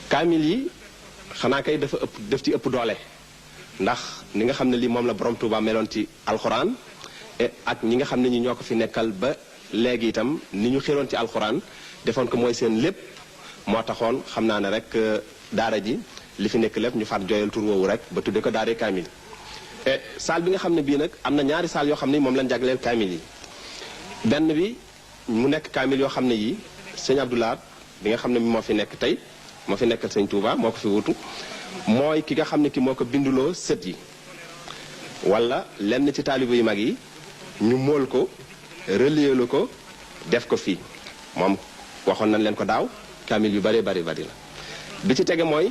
kaamil yi xanaa kay daf ci ëpp doole ndax ni nga xam ne lii moom la borom Touba meloon ci alxuraan ak ñi nga xam ne ñi ñoo ko fi nekkal ba léegi itam ni ñu xiroon ci alxuraan defoon ko mooy seen lépp moo taxoon xam naa ne rek daara ji li fi nekk lépp ñu far jooyal tur woowu rek ba tudde ko daaray kaamil saal bi nga xam ne bii nag am na ñaari saal yoo xam ne moom lañ jagleel kaamil yi benn bi mu nekk kaamil yoo xam ne yi sëñ Abdoulaye bi nga xam ne moo fi nekk tey moo fi nekkal sëñ Touba moo ko fi wutu mooy ki nga xam ne ki moo ko binduloo sët yi wala lenn ci taaliba yu mag yi ñu mool ko relier ko def ko fii moom waxoon nañ leen ko daaw kaamil yu bari la bi ci tege mooy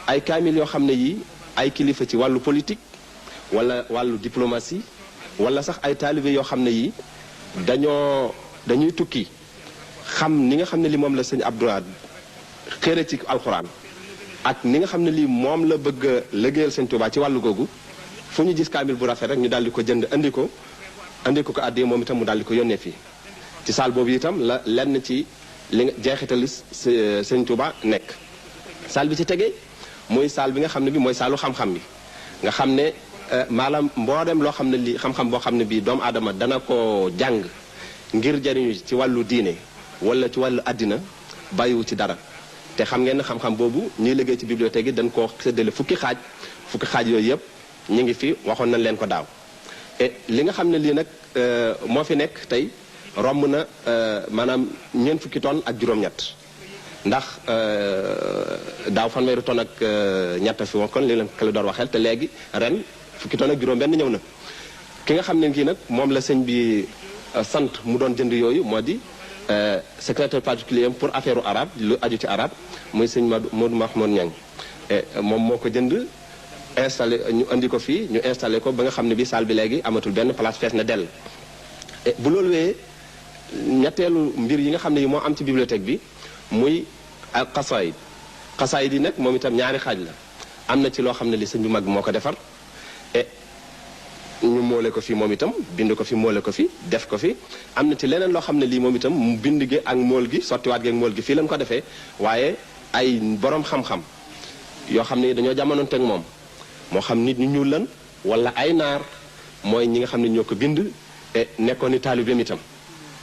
ay kaamil yoo xam ne yi ay kilifa ci wàllu politique wala wàllu diplomatie wala sax ay taalibe yoo xam ne yi dañuy tukki xam ni nga xam ne li moom la sëñ Abdoulaye xëre ci alxuraan ak ni nga xam ne lii moom la bëgg a liggéeyal sëñ Touba ci wàllu googu fu ñu gis kaamil bu rafet rek ñu daal di ko jënd andi ko àddee moom itam mu daal di ko yónnee fii ci saal boobu itam la lenn ci li nga jeexitali sëñ Touba nekk saal bi ci tegee mooy saal bi nga xam ne bi mooy saalu xam-xam bi nga xam ne maanaam mboolem loo xam ne lii xam-xam boo xam ne bii doomu aadama dana ko jàng ngir jariñu ci wàllu diine wala ci wàllu àddina bàyyiwu ci dara te xam ngeen ne xam-xam boobu ñuy liggéey ci bibliothèque yi dañ koo séddale fukki xaaj yooyu yëpp ñu ngi fi waxoon nañ leen ko daaw li nga xam ne lii nag moo fi nekk tey romb na maanaam ñeent fukki tonnes ak juróom-ñett ndax daaw fanweeri tonnes ak ñett fi woon kon li leen kala door waxeel te léegi ren fukki tonnes ak juróom-benn ñëw na ki nga xam ne kii nag moom la sëñ bi sant mu doon jënd yooyu moo di secrétaire particulier pour affaire arabe lu aju ci arabe muy sëñ Modou Mahmoud Niang moom moo ko jënd installé ñu andi ko fii ñu installé ko ba nga xam ne bi salle bi léegi amatul benn place fees na dell bu loolu wee ñetteelu mbir yi nga xam ne yi moo am ci bibliothèque bi muy ak xasaayid yi nag moom itam ñaari xaaj la am na ci loo xam ne li sëñ bu mag moo ko defar ñu moole ko fi moom itam bind ko fi moole ko fi def ko fi am na ci leneen loo xam ne lii moom itam mu bind gi ak mool gi sottiwaat gi ak mool gi fii lañ ko defee waaye ay borom xam-xam yoo xam ne dañoo jamonoonteeg moom moo xam nit ñu ñuul lan wala ay naar mooy ñi nga xam ne ñoo ko bind nekkoon ni taalibeem itam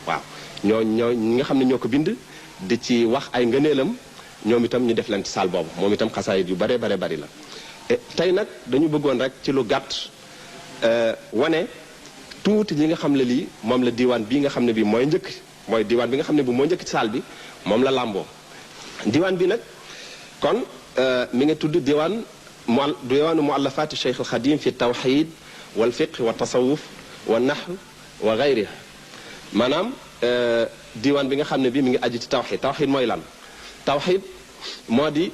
waaw ñi nga xam ne ñoo ko bind di ci wax ay ngëneelam ñoom itam ñu def leen ci saal boobu moom itam xasaayit yu bare bari la tey nag dañu bëggoon rek ci lu gàtt wane tuuti li nga xam ne lii moom la diwaan bii nga xam ne bii mooy diwaan bi nga xam ne bi moo njëkk ci saal bi moom la làmboo diwaan bi nag kon mi nga tudd diwaan diwaanu muallafat Cheikh al Khadim fi tawxid wal fiqh wa tasawuf wa naxw wa gayriha maanaam diwaan bi nga xam ne bii mi ngi aju ci tawxid tawxid mooy lan tawxid moo di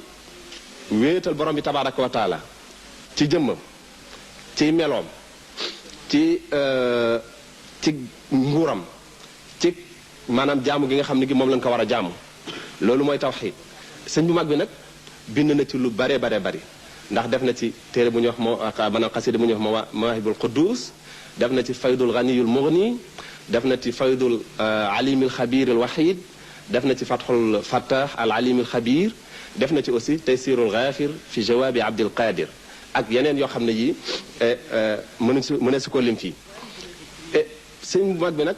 wéetal borom bi tabaraka wa taala ci jëmmam ci meloom ci nguuram ci maanaam jaamu gi nga xam ne gi moom lañ ko war a jaamu loolu mooy tawxid sëñ bu mag bi nag bind na ci lu bare bare bari ndax def na ci téere bu ñuy wax maanaam xasida bu ñuy wax mawahibul quddus def na ci faydul ganiyul mughni def na ci faydul alimil xabir al wahid def na ci fathul fattah al alimil xabir def na ci aussi taysirul ghafir fi jawabi abdul qadir ak yeneen yoo xam ne yi mëne si ko lim fii sëñ bu mag bi nag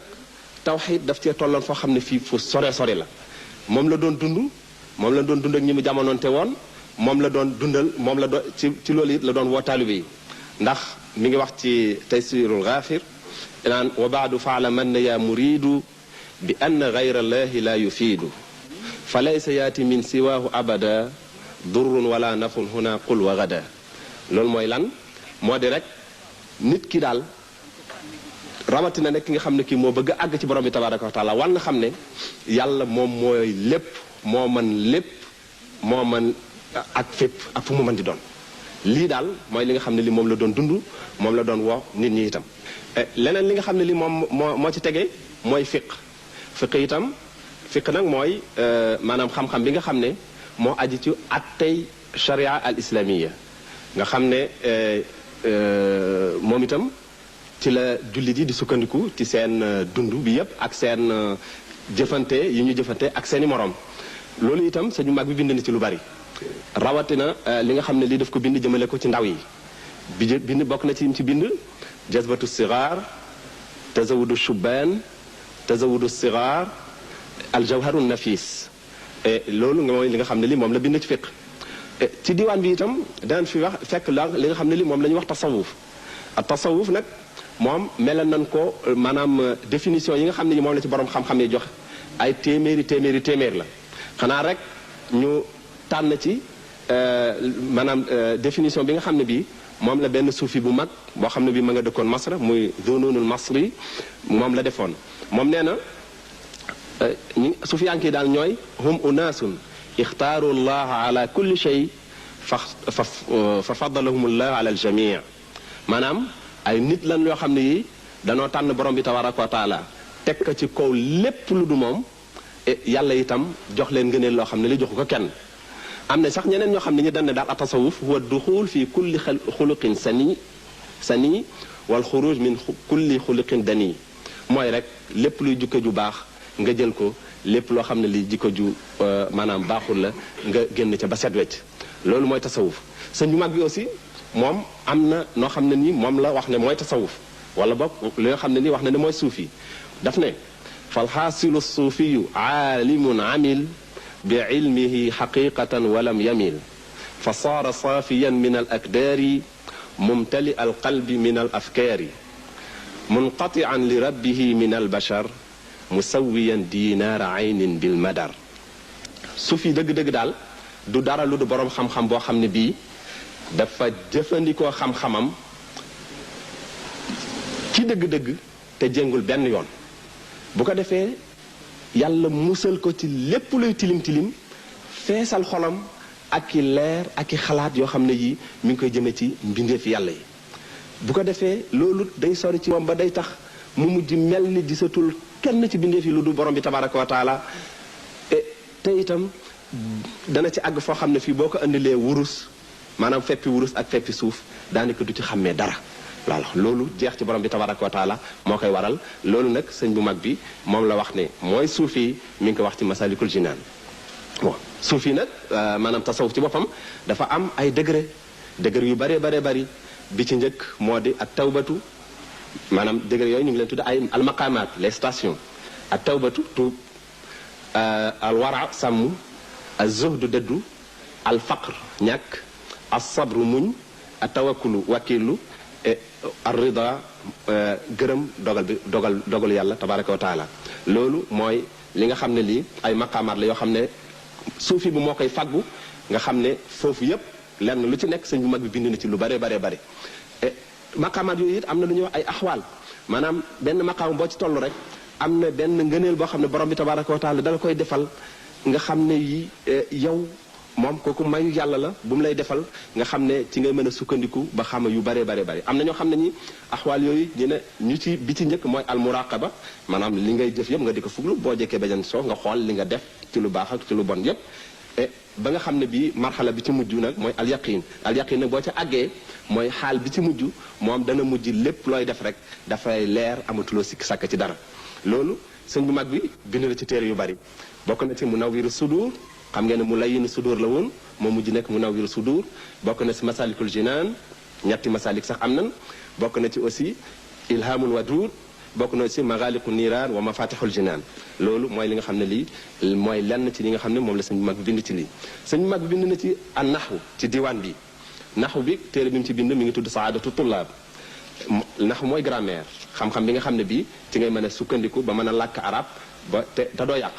tawxid daf cee tolloon foo xam ne fii fu sore sore la moom la doon dund moom la doon dund ak ñi mu jamonoonte woon moom la doon dundal moom la doon ci loolu it la doon woo taalibe yi ndax mi ngi wax ci taysirul ghafir naan wa baadu faalaman na yaa muridu bi ann gayra allahi la yufiidu fa laysa yaati min siwaahu abada durrun wala nafun huna qul wa gada loolu mooy lan moo di rek nit ki daal rawatina nekk ki nga xam ne kii moo bëgg a àgg ci borom bi tabaraka wa taala war na xam ne yàlla moom mooy lépp moo mën lépp moo mën ak fépp ak fu mu mën di doon lii daal mooy li nga xam ne li moom la doon dund moom la doon woo nit ñi itam leneen li nga xam ne li moom moo ci tegee mooy fiq itam fiq nag mooy maanaam xam-xam bi nga xam ne moo aji ci attey sharia al islamiya nga xam ne moom itam ci la jullit yi di sukkandiku ci seen dund bi yépp ak seen jëfante yi ñu jëfante ak seeni moroom loolu itam sañu mag bi bind na ci lu bari rawatina li nga xam ne lii daf ko bind jëmale ko ci ndaw yi bind bokk na ci bind jazbatu sigaar tazawudu shubban tazawudu sigaar aljawharu nafis loolu nga mooy li nga xam ne li moom la bind ci fiq ci diwaan bi itam daan fi wax fekk la li nga xam ne li moom la ñuy wax tasawuf ak tasawuf nag moom melal nañ ko maanaam définition yi nga xam ne yi moom la ci borom xam-xam yi jox ay téeméer la xanaa rek ñu tànn ci maanaam définition bi nga xam ne bii moom la benn suufi bu mag boo xam ne bii ma nga dëkkoon Masra muy Zununul Masri moom la defoon moom nee na suufiyanke yi daal ñooy hum unaasun ixtaaru llaha ala kulli shay fa faddalahum llahu ala aljamii maanaam ay nit lan yoo xam ne yi danoo tànn borom bi tabaraka wa taala teg ko ci kaw lépp lu du moom yàlla itam jox leen ngëneel loo xam ne li joxu ko kenn am na sax ñeneen ñoo xam ne ñu dañ ne daal atasawuf huwa duxul fi kulli xuluqin sani wal xuruj min kulli xuluqin dani mooy rek lépp luy jukko ju baax nga jël ko lépp loo xam ne li jikko ju maanaam baaxul la nga génn ca ba set wecc loolu mooy tasawuf sëñ bu mag bi aussi moom am na noo xam ne nii moom la wax ne mooy tasawuf wala boog li nga xam ne nii wax na ne mooy suufi daf ne falxaasilu suufiyu aalimun amil bi ilmihi xaqiqatan walam yamil fa saara saafiyan min al akdaari mumtali al qalbi min al afkaari munqatian li rabbihi min al bashar musawiyan dinaara aynin bil madar suufi dëgg-dëgg daal du dara lu du boroom xam-xam boo xam ne bii dafa jëfandikoo xam-xamam ci dëgg-dëgg te jéngul benn yoon bu ko defee yàlla musal ko ci lépp luy tilim-tilim feesal xolam ak i leer ak i xalaat yoo xam ne yii mi ngi koy jëme ci mbindeefi yàlla yi bu ko defee loolu day sori ci moom ba day tax mu mujj mel ni gisatul kenn ci mbindeef yi lu du borom bi tabaraka wa taala te itam dana ci àgg foo xam ne fii boo ko indilee wurus maanaam feppi wurus ak feppi suuf daanaka du ci xàmmee dara loolu jeex ci borom bi tabaraka wa taala moo koy waral loolu nag sëñ bu mag bi moom la wax ne mooy suufi mi ngi ko wax ci masalikul jinaan bon suufi nag maanaam tasawuf ci boppam dafa am ay degré yu bare bari bi ci njëkk moo di ak tawbatu maanaam degré yooyu ñu ngi leen tudd ay almaqaamaat les stations ak tawbatu tuub al wara sàmm al zuhdu dëddu al faqr ñàkk al sabru muñ al tawakkulu wakkilu ar rida gërëm dogal yàlla tabaraka wa taala loolu mooy li nga xam ne lii ay maqaamaat la yoo xam ne suufi bu moo koy faggu nga xam ne foofu yépp lenn lu ci nekk sëñ bu mag bi bind na ci lu bare bare bare maqaamaat yooyu it am na lu ñuy wax ay axwaal maanaam benn maqaam boo ci toll rek am na benn ngëneel boo xam ne borom bi tabaraka wa taala dala koy defal nga xam ne yi yow moom kooku mayu yàlla la bu mu lay defal nga xam ne ci ngay mën a sukkandiku ba xam yu bare bare bare am na ñoo xam ne ñi axwaal yooyu ñu ne ñu ci bi ci njëkk mooy almuraqaba maanaam li ngay jëf yëpp nga di ko fuglu boo jekkee bajan soo nga xool li nga def ci lu baax ak ci lu bon yëpp ba nga xam ne bii marxala bi ci mujj nag mooy alyaqin nag boo ca àggee mooy xaal bi ci mujj moom dana mujj lépp looy def rek dafay leer amatuloo sikk sàkk ci dara loolu sëñ bu mag bi bind na ci téere yu bari bokk na ci Munawwirus Sudur xam ngeen ne Mulayyinu Sudur la woon moo mujj nekk Munawwirus Sudur bokk na ci Masalikul Jinaan ñetti masalik sax am nan bokk na ci aussi Ilhamul Wadud bokk na ci Maghaliqun Niran wa Mafatihul Jinaan loolu mooy li nga xam ne lii mooy lenn ci li nga xam ne moom la sëñ bu mag bi bind ci lii sëñ bu mag bi bind na ci an naxwu ci diwaan bi naxwu bi téere bi mu ci bind mi ngi tudd Saadatu Tullaab naxwu mooy grammaire xam-xam bi nga xam ne bii ci ngay mën a sukkandiku ba mën a làkk arab ba te doo yàq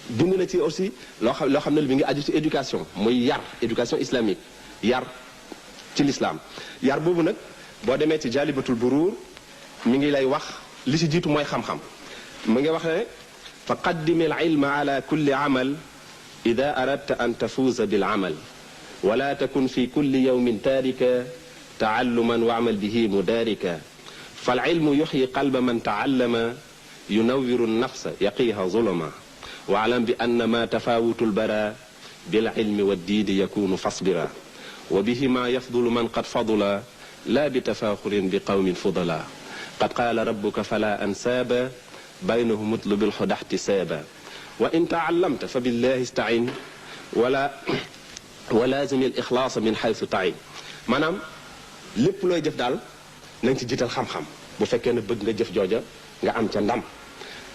bind na ci aussi loo xam ne mi ngi aju ci éducation muy yar éducation islamique yar ci l'islam yar boobu nag boo demee ci Jaalibatul Buruur mi ngi lay wax li ci jiitu mooy xam-xam mu ngi wax ne fa qaddimi al ilma ala kulli amal ida aradta an tafuuza bil amal wala takun fi kulli yawmin taarika taalluman wa amal bihi mudaarika fal ilmu yuxyi qalba man taallama yunawiru nafsa yaqiha zulama waalam bi anna ma tafawutu lbara bil ilmi wa diidi yakunu fasbira wa bihima yafdulu man qad fadula la bi tafaaxurin bi qawmin fudala qad qaala rabbuka fala ansaaba baynahum utlubil huda ihtisaaba wa in taallamta fa billahi istain wala laazim al ixlaasa min xaysu tain maanaam lépp looy jëf daal na nga ci jiital xam-xam bu fekkee ne bëgg nga jëf jooja nga am ca ndam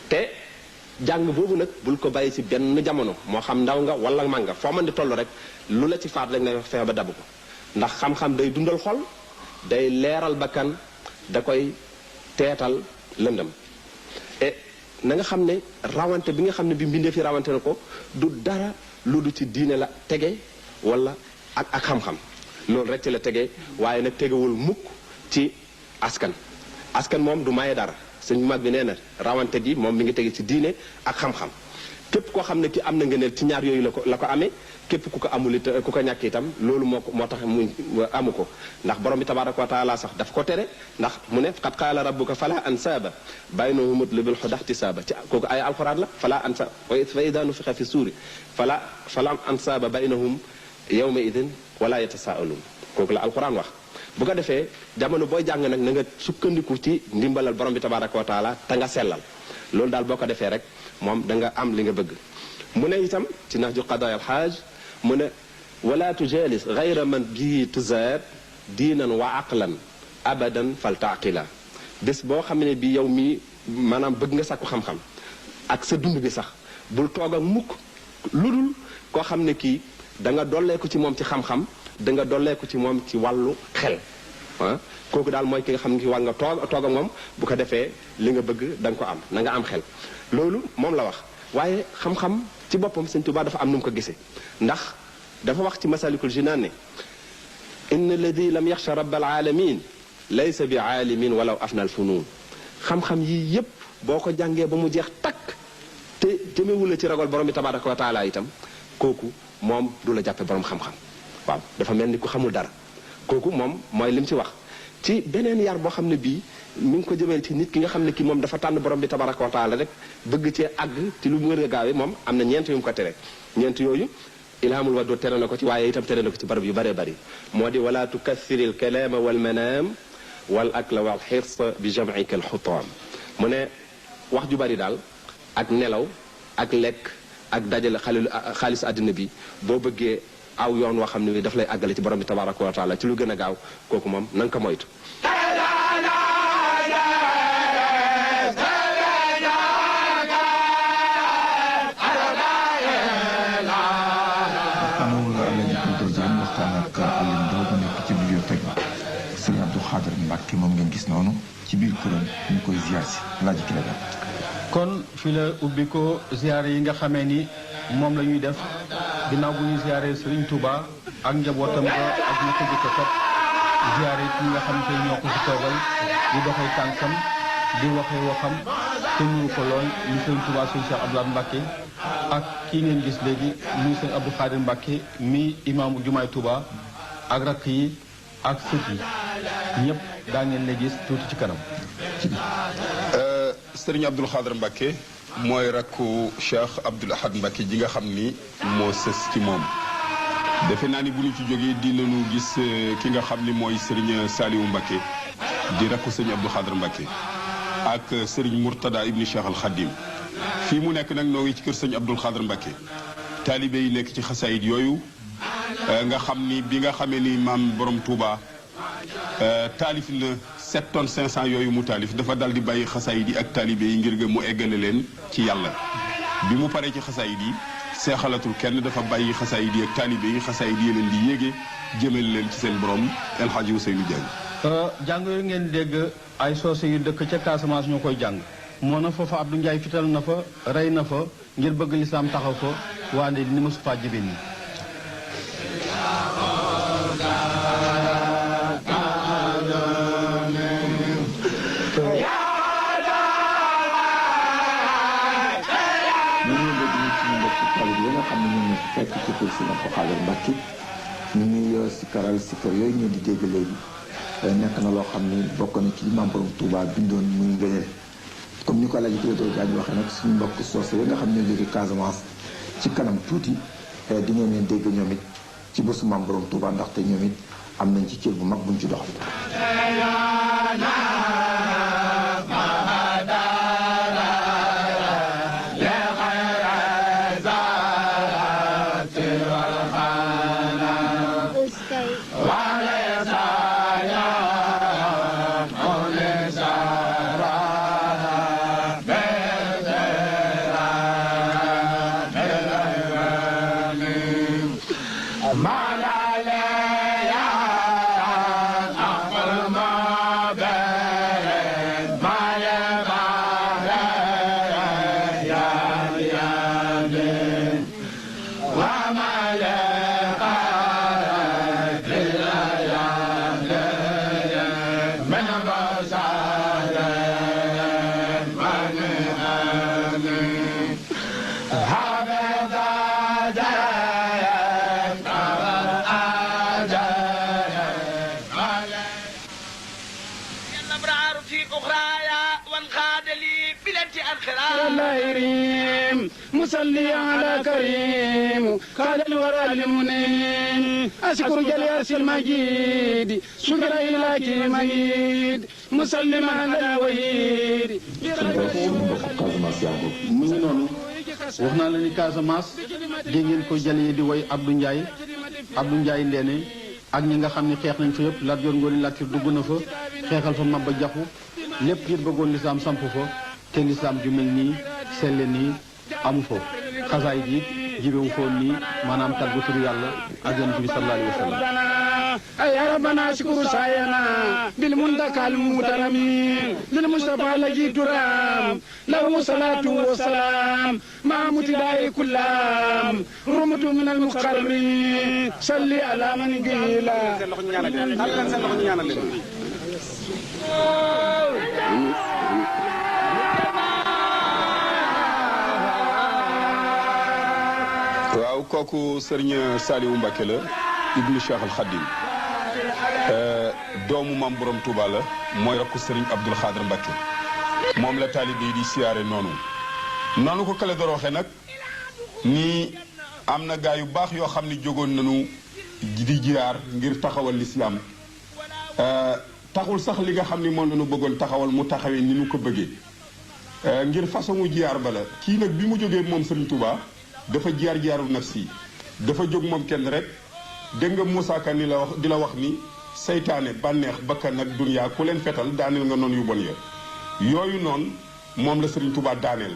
te jàng boobu nag bul ko bàyyi ci benn jamono moo xam ndaw nga wala mag nga foo mën di toll rek lu la ci faat rek nga fexe ba dabu ko ndax xam-xam day dundal xol day leeral bakkan da koy teetal lëndëm et na nga xam ne rawante bi nga xam ne bi mbindee fi rawante na ko du dara lu du ci diine la tege wala ak xam-xam loolu rek ci la tege waaye nag tegewul mukk ci askan moom du maye dara sëñ bu mag bi nee na rawante gi moom mi ngi tege ci diine ak xam-xam képp koo xam ne ki am na ngëneel ci ñaar yooyu la ko amee képp ku ko amul it ku ko ñàkk itam loolu moo tax mu amu ko ndax borom bi tabaraka wa taala sax daf ko tere ndax mu ne qad qaala rabbuka fala ansaaba baynahum bil huda ihtisaaba ci kooku ay alxuraan la fala ansaaba fa idaa nufixa fi suuri fala ansaaba baynahum yawma idin wala yatasaaluun kooku la alxuraan wax bu ko defee jamono booy jàng nag na nga sukkandiku ci ndimbalal borom bi tabaraka wa taala te nga sellal loolu daal boo ko defee rek moom da nga am li nga bëgg mu ne itam ci nahju qadaaya alxaaj mu ne wala tujalis gayra man bii tuzaad diinan wa aqlan abadan fal taaqila bés boo xam ne bi yow mii maanaam bëgg nga sàkku xam-xam ak sa dund bi sax bul toog ak mukk lu dul koo xam ne kii da nga dolleeku ci moom ci xam-xam da nga dolleeku ci moom ci wàllu xel kooku daal mooy ki nga xam ne ki war nga toog ak moom bu ko defee li nga bëgg da nga ko am na nga am xel loolu moom la wax waaye xam-xam ci boppam Sëñ Tuubaa dafa am nu mu ko gisee ndax dafa wax ci Masalikul Jinaan ne inna alladi lam yaxsha rabbal alamin laysa bi aalimin walaw afna al funuun xam-xam yii yépp boo ko jàngee ba mu jeex takk te jëmewu la ci ragal borom bi tabaraka wa taala itam kooku moom du la jàppe borom xam-xam waaw dafa mel ni ku xamul dara kooku moom mooy li mu ci wax ci beneen yar boo xam ne bii mi ngi ko jëmee ci nit ki nga xam ne ki moom dafa tànn borom bi tabaraka wa taala rek bëgg cee àgg ci lu mu gën a gaawee moom am na ñeent yu mu ko tere ñeent yooyu ilhamul wadud tere na ko ci waaye itam tere na ko ci barab yu bëree bëri moo di wala tukathiri al kalaama wal manaam wal akla wal xirsa bi jam'ika al xutaam mu ne wax ju bari daal ak nelaw ak lekk ak dajale xaalis àddina bi boo bëggee aw yoon woo xam ne daf lay àggale ci borom bi tabaraka wa taala ci lu gën a gaaw kooku moom na nga ko moytu Mbàkke moom ngeen gis noonu ci biir këram ñu koy ziar si laaj ki la kon fi la ubbi ko ziar yi nga xamee ni moom la ñuy def ginnaaw bu ñu ziare Serigne Touba ak njabootam ba ak ña ko jëkk a topp ziare ñi nga xam te ñoo ko fi toogal di doxee tànkam di waxee waxam te ñu ko lool ñu Serigne Touba Serigne Cheikh Abdoulaye Mbacké ak kii ngeen gis léegi muy Serigne Abdou Khadir Mbacké mi imaamu jumaay Touba ak rakk yi ak sët yi ñëpp daa ngeen la gis tuuti ci kanam. Serigne Abdou Khadir Mbacké mooy rakku Cheikh Abdoul Ahad Mbacké ji nga xam ni moo sës ci moom. defe naa ni bu ñu ci jógee dinañu gis ki nga xam ni mooy Serigne Saliou Mbacké di rakku Serigne Abdou Khadir Mbacké ak Serigne Mourtada ibni Cheikh Al Khadim fii mu nekk nag noo ngi ci kër Serigne Abdou Khadir Mbacké taalibe yi nekk ci xasaayid yooyu nga xam ni bi nga xamee ni maam borom Touba taalif na 7 tonnes 500 yooyu mu taalif dafa dal di bàyyi xasaayid yi ak taalibe yi ngir nga mu eggale leen ci yàlla bi mu paree ci xasaayid yi seexalatul kenn dafa bàyyi xasaayid yi ak taalibe yi xasaayid yi leen di yéege jëmale leen ci seen borom El Hadji Ousseynou Diagne. jàng yooyu ngeen dégg ay soose yu dëkk ca Casamance ñoo koy jàng moo na foofa Abdou Ndiaye fital na fa rey na fa ngir bëgg lislaam taxaw fa waande ni mosu faa jëbe nii. fekk ci kër Serigne Abdou Khadir Mbacké ñu ngi sikaral sikar yooyu ñu di dégg léegi nekk na loo xam ni bokk na ci maam borom Touba bindoon muy ngëneel comme ni ko Alaaji Prédor Diagne waxee nag suñu mbokk soose yi nga xam ne jóge Casamance ci kanam tuuti di ngeen leen dégg ñoom it ci bésu maam borom Touba ndaxte ñoom it am nañ ci cër bu mag buñ ci doxal. مصلي على كريم قال الورى لمنين أشكر جليس المجيد شكر إلهك مجيد مسلما على وحيد mu ngi noonu wax naa la ni Casamance dégg ngeen ko jëlee di woy Abdou Ndiaye Ndéné ak ñi nga xam ne xeex nañ fa yëpp Lat Joor Ngoone Latiir dugg na fa xeexal fa Maba Jaxu lépp ngir bëggoon lislaam samp fa te lislaam ju mel nii selle nii amu fa xasaay ji jibewu foon nii maanaam taggu turu yàlla ak yonent bi sallallahu alayhi wa sallam يا ربنا شكر ساينا بالمنتقى المحترم للمصطفى الذي ترام له صلاة وسلام مع متداعي كلام رمت من المكرم صلي على من قيل waaw kooku Serigne Saliou Mbacké la ibnu Cheikh Al Khadim doomu maam borom Touba la mooy rakku Serigne Abdou Khadir Mbacké moom la taalibe yi di siyaare noonu ko kale door waxee nag ni am na gaa yu baax yoo xam ne jógoon nañu di jiyaar ngir taxawal lislaam taxul sax li nga xam ni moom lañu bëggoon taxawal mu taxawee ni ñu ko bëggee ngir façon mu jiyaar ba la kii nag bi mu jógee moom Serigne Touba dafa jaaru nafsi dafa jóg moom kenn rek dégg nga Moussa Ka ni la wax di la wax ni seytaane bànneex bakkan ak duniyaa ku leen fetal daaneel nga noonu yu bon ya yooyu noonu moom la Serigne Touba daaneel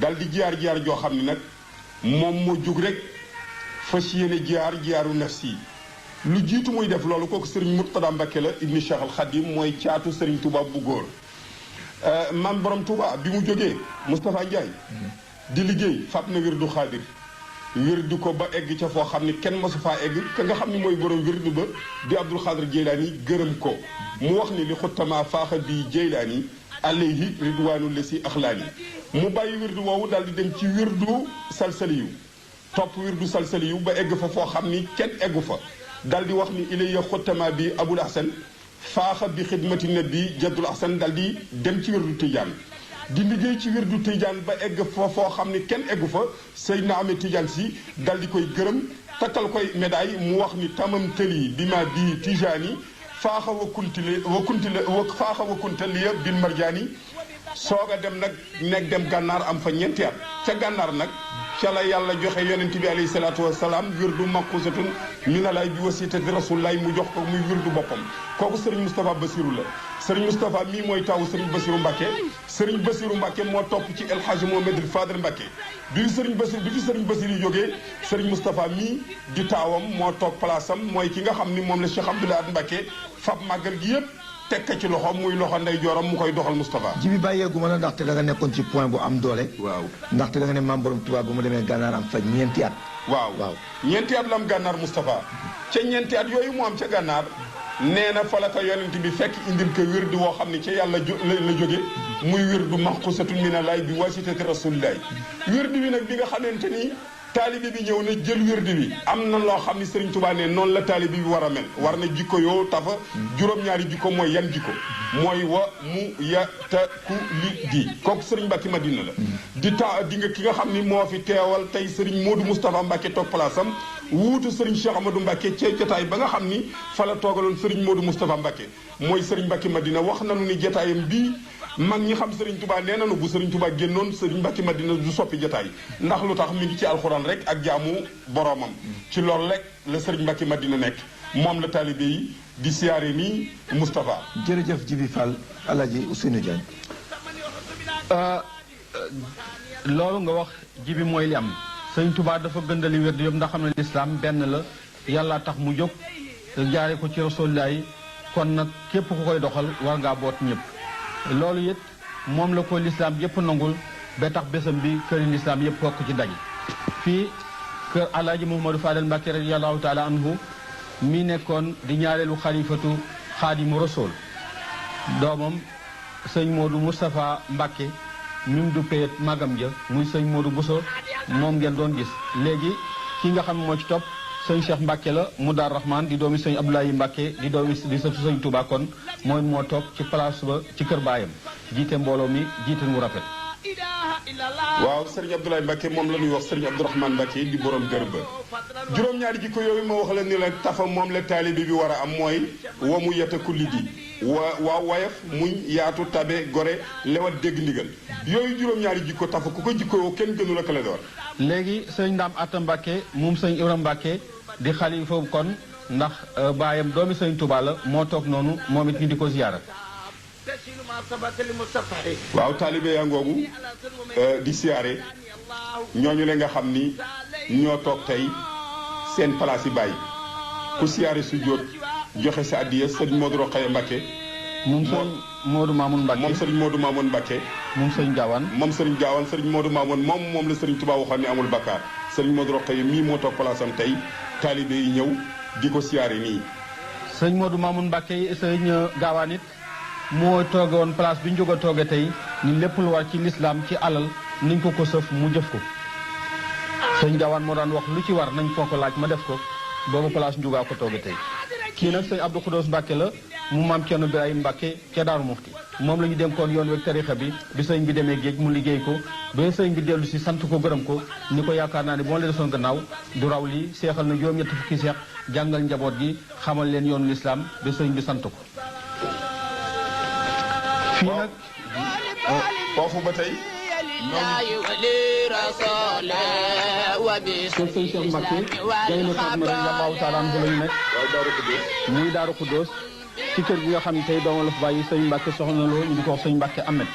dal di jaar joo xam ni nag moom moo jóg rek fas yéene jaaru nafsi lu jiitu muy def loolu kooku Serigne Mourtada Mbacké la ibni Cheikh Al Khadim mooy caatu Serigne Touba bu góor maam borom Touba bi mu jógee Moustapha Ndiaye di liggéey fab na wirdu xaadir wirdu ko ba egg ca foo xam ni kenn masu faa egg ka nga xam ni mooy borom wirdu ba di Abdul Xaadir Jeylaani gërëm ko mu wax ni li xuttama faaxa bi Jeylaani alayhi ridwaanu lesi axlaani mu bàyyi wirdu woowu daal di dem ci wirdu salsaliyu topp wirdu salsaliyu ba egg fa foo xam ni kenn eggu fa daal di wax ni ilayya xuttama bi abul ahsan faaxa bi xidmati nabi jaddul ahsan daal di dem ci wirdu tijaan di liggéey ci wirdu tijaan ba egg fa foo xam ni kenn eggu fa Seydina Ahmed Tijaan si daal di koy gërëm takkal koy médaille mu wax ni tamam tëli bi ma bi tijaani faaxa wa kuntaliya bin marjaani soog a dem nag nekk dem gànnaar am fa ñeenti at ca gànnaar nag ca la yàlla joxe yonent bi alayhi salaatu wasalaam wirdu maqusatun minalaay bi wasitati rasulillahi mu jox ko muy wirdu boppam kooku Serigne Moustapha Bassirou la Serigne Moustapha mii mooy tawu Serigne Bassirou Mbacke Serigne Bassirou Mbacke moo topp ci El Hadj Mohamed Fadel Mbacke bi fi Serigne Bassirou yi jógee Serigne Moustapha mii di taawam moo toog place am mooy ki nga xam ni moom la Cheikh Abdoulaye Ad Mbacke fab màggal gi yëpp tekk ci loxoom muy loxo ndey jooram mu koy doxal Moustapha. ji bi bàyyeegu ma la ndaxte da nga nekkoon ci point bu am doole. waaw ndaxte da nga ne maam borom Tuubaa bu mu demee gànnaar am fa ñeenti at. waaw ñeenti at la am gànnaar Moustapha ca ñeenti at yooyu mu am ca gànnaar nee na fa la ko yonent bi fekk indil ko wirdu woo xam ne ca yàlla la jóge muy wirdu maxqusatun minallaahi bi wasitati rasulillahi wirdu bi nag bi nga xamante ni taalibi bi ñëw na jël wirdu bi am na loo xam ni Serigne Touba ne noonu la taalibi bi war a mel war na jikko yoo tafa juróom-ñaari jikko mooy yan jikko mooy wa mu ya ta ku li di kooku Serigne Mbacke Madina la di nga ki nga xam ni moo fi teewal tey Serigne Modou Moustapha Mbacke toog place am wuutu Serigne Cheikh Amadou Mbacke ci jotaay ba nga xam ni fa la toogaloon Serigne Modou Moustapha Mbacke mooy Serigne Mbacke Madina wax nañu ni jotaayam bii mag ñi xam Serigne Touba nee nañu bu Serigne Touba génnoon Serigne Mbacke Madina du soppi jotaay ndax lu tax mi ngi ci alxuraan rek ak jaamu boromam ci loolu rek la Serigne Mbacke Madina nekk moom la taalibe yi di siyaare nii Moustapha. jërëjëf Djibi Fall Alaaji Ousseynou Diagne. loolu nga wax Djibi mooy li am Serigne Touba dafa gëndali wérdu yëpp ndax xam ne lislaam benn la yàlla tax mu jóg jaare ko ci Rasulullah kon nag képp ku koy doxal war ngaa boot ñëpp. loolu it moom la ko lislaam yëpp nangul ba tax bésam bi këri lislaam yëpp bokk ci daje fii kër alaaji Mouhamadou Fadel Mbacke radiyallahu taala anhu mi nekkoon di ñaareelu xalifatu xaadimu rasul doomam sëñ Modou Moustapha Mbacke ñum du payet magam ja muy sëñ Modou Bousso moom ngeen doon gis léegi ki nga xam moo ci topp sëñ Cheikh Mbacke la mu daar Rahman di doomi sëñ Abdoulaye Mbacke di doomi di sëtu sëñ Touba kon mooy moo toog ci place ba ci kër baayam jiite mbooloo mi jiite mu rafet. waaw Serigne Abdoulaye Mbacke moom la ñuy wax Serigne Abdourahmane Mbacke di borom gër ba juróom-ñaari jikko yooyu ma wax la ni la tafa moom la taalibe bi war a am mooy wa mu yeta kulli gi waaw wayaf muñ yaatu tabe gore lewat dégg ndigal yooyu juróom-ñaari jikko tafa ku ko jikko yow kenn gënu la ko la door. léegi sëñ Ndaam Atta Mbacke moom sëñ Ibrahima Mbacke di xalifa kon ndax baayam doomi sëñ Touba la moo toog noonu moom it ñu di ko ziyaara. waaw taalibe yaa ngoogu di siyaare ñooñu le nga xam ni ñoo toog tey seen place yi bàyyi ku siyaare su jóot joxe sa addiya sëñ Modou Rokhaya Mbacke moom sëñ Modou Mamoun Mbacke moom sëñ Modou Mamoun Mbacke moom sëñ Gaawaan moom sëñ Gaawaan sëñ Modou Mamoun moom la sëriñ Touba waxoon ni amul bakkaar sëñ Modou Rokhaya mii moo toog place am tey taalibe yi ñëw di ko siyaare nii sëñ Modou Mamoun Mbacke sëñ Gaawaan it moo tooge woon place bi ñu jóg a tooge tey ni lépp lu war ci lislaam ci alal nañ ko ko sëf mu jëf ko sëñ Gaawaan moo daan wax lu ci war nañ koo ko laaj ma def ko boobu place njugaa ko tooge tey kii nag sëñ Abdou Khoudoss Mbacke la mu maam Cerno Birahim Mbacke ca Daaru Muxti moom la ñu dénkoon yoon weeg tarixa bi sëñ bi demee géej mu liggéey ko ba sëñ bi dellu si sant ko gërëm ko ni ko yaakaar naa ne boo leen desoon gannaaw du raw lii seexal na juróom-ñetti fukki seex jàngal njaboot gi xamal leen yoonu lislaam ba sëñ bi sant ko fii nag foofu ba tey kër sëñ Cheikh Mbacke jay na Fatma radiyallahu taala anhu la ñu nekk muy Daaru Xuddoos ci kër gi nga xam ne tey dooma la fa bàyyi sëñ Mbacke soxna loo ñu di ko wax sëñ Mbacke Ahmed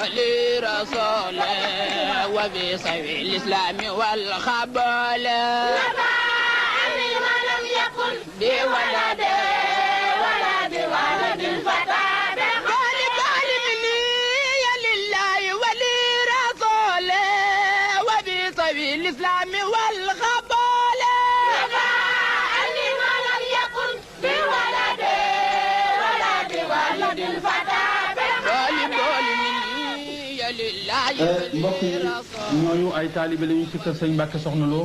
ولرسوله وبسوي الإسلام والخبال نبأني ما لم يكن بولد ولا بولد فتى بقال مني لله ولرسوله وبسوي الإسلام والخبال نبأني ما لم يكن بولد ولا بولد فتى mbokk yi ñooñu ay taalibe lañu ci kër sëñ Mbàkke Soxna Lo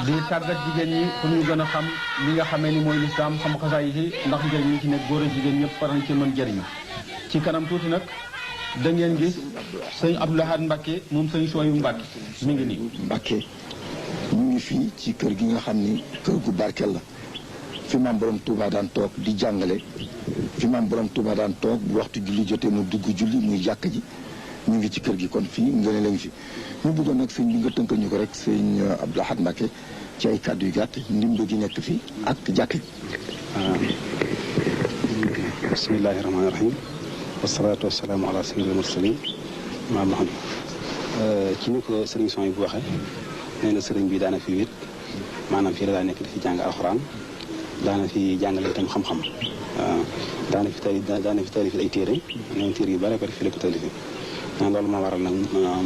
di tàggat jigéen ñi pour ñu gën a xam li nga xamee ni mooy lislaam xam xasaay yi ndax njëriñ ñi ci nekk góor ak jigéen ñëpp war nañ ci mën jëriñu ci kanam tuuti nag da ngeen gis sëñ Abdou Lahad Mbàkke moom sëñ Souhaïbou Mbàkke mi ngi nii. Mbàkke ñu ngi fii ci kër gi nga xam ni kër gu barkeel la fi maam borom Touba daan toog di jàngale fi maam borom Touba daan toog bu waxtu julli jotee mu dugg julli muy jàkk ji ñu ngi ci kër gi kon fii nga ne la ngi fi ñu bëggoon nag sëñ bi nga tënkal ñu ko rek sëñ Abdou Lahad Mbàkke ci ay kàddu yu gàtt ndimba gi nekk fii ak jàkk ji. bismillahi rahmaani rahim wasalaatu wasalaamu ala sayyidil mursalin maam Muhammad ci ni ko sëriñ Souhaïbou bu waxee nee na sëriñ bi daana fi wét maanaam fii la daa nekk di fi jàng alxuraan daana fi jàngale itam xam-xam daana fi taalif ay téere neen téere yu bare bari fi la ko taalifi loolu moo waral nag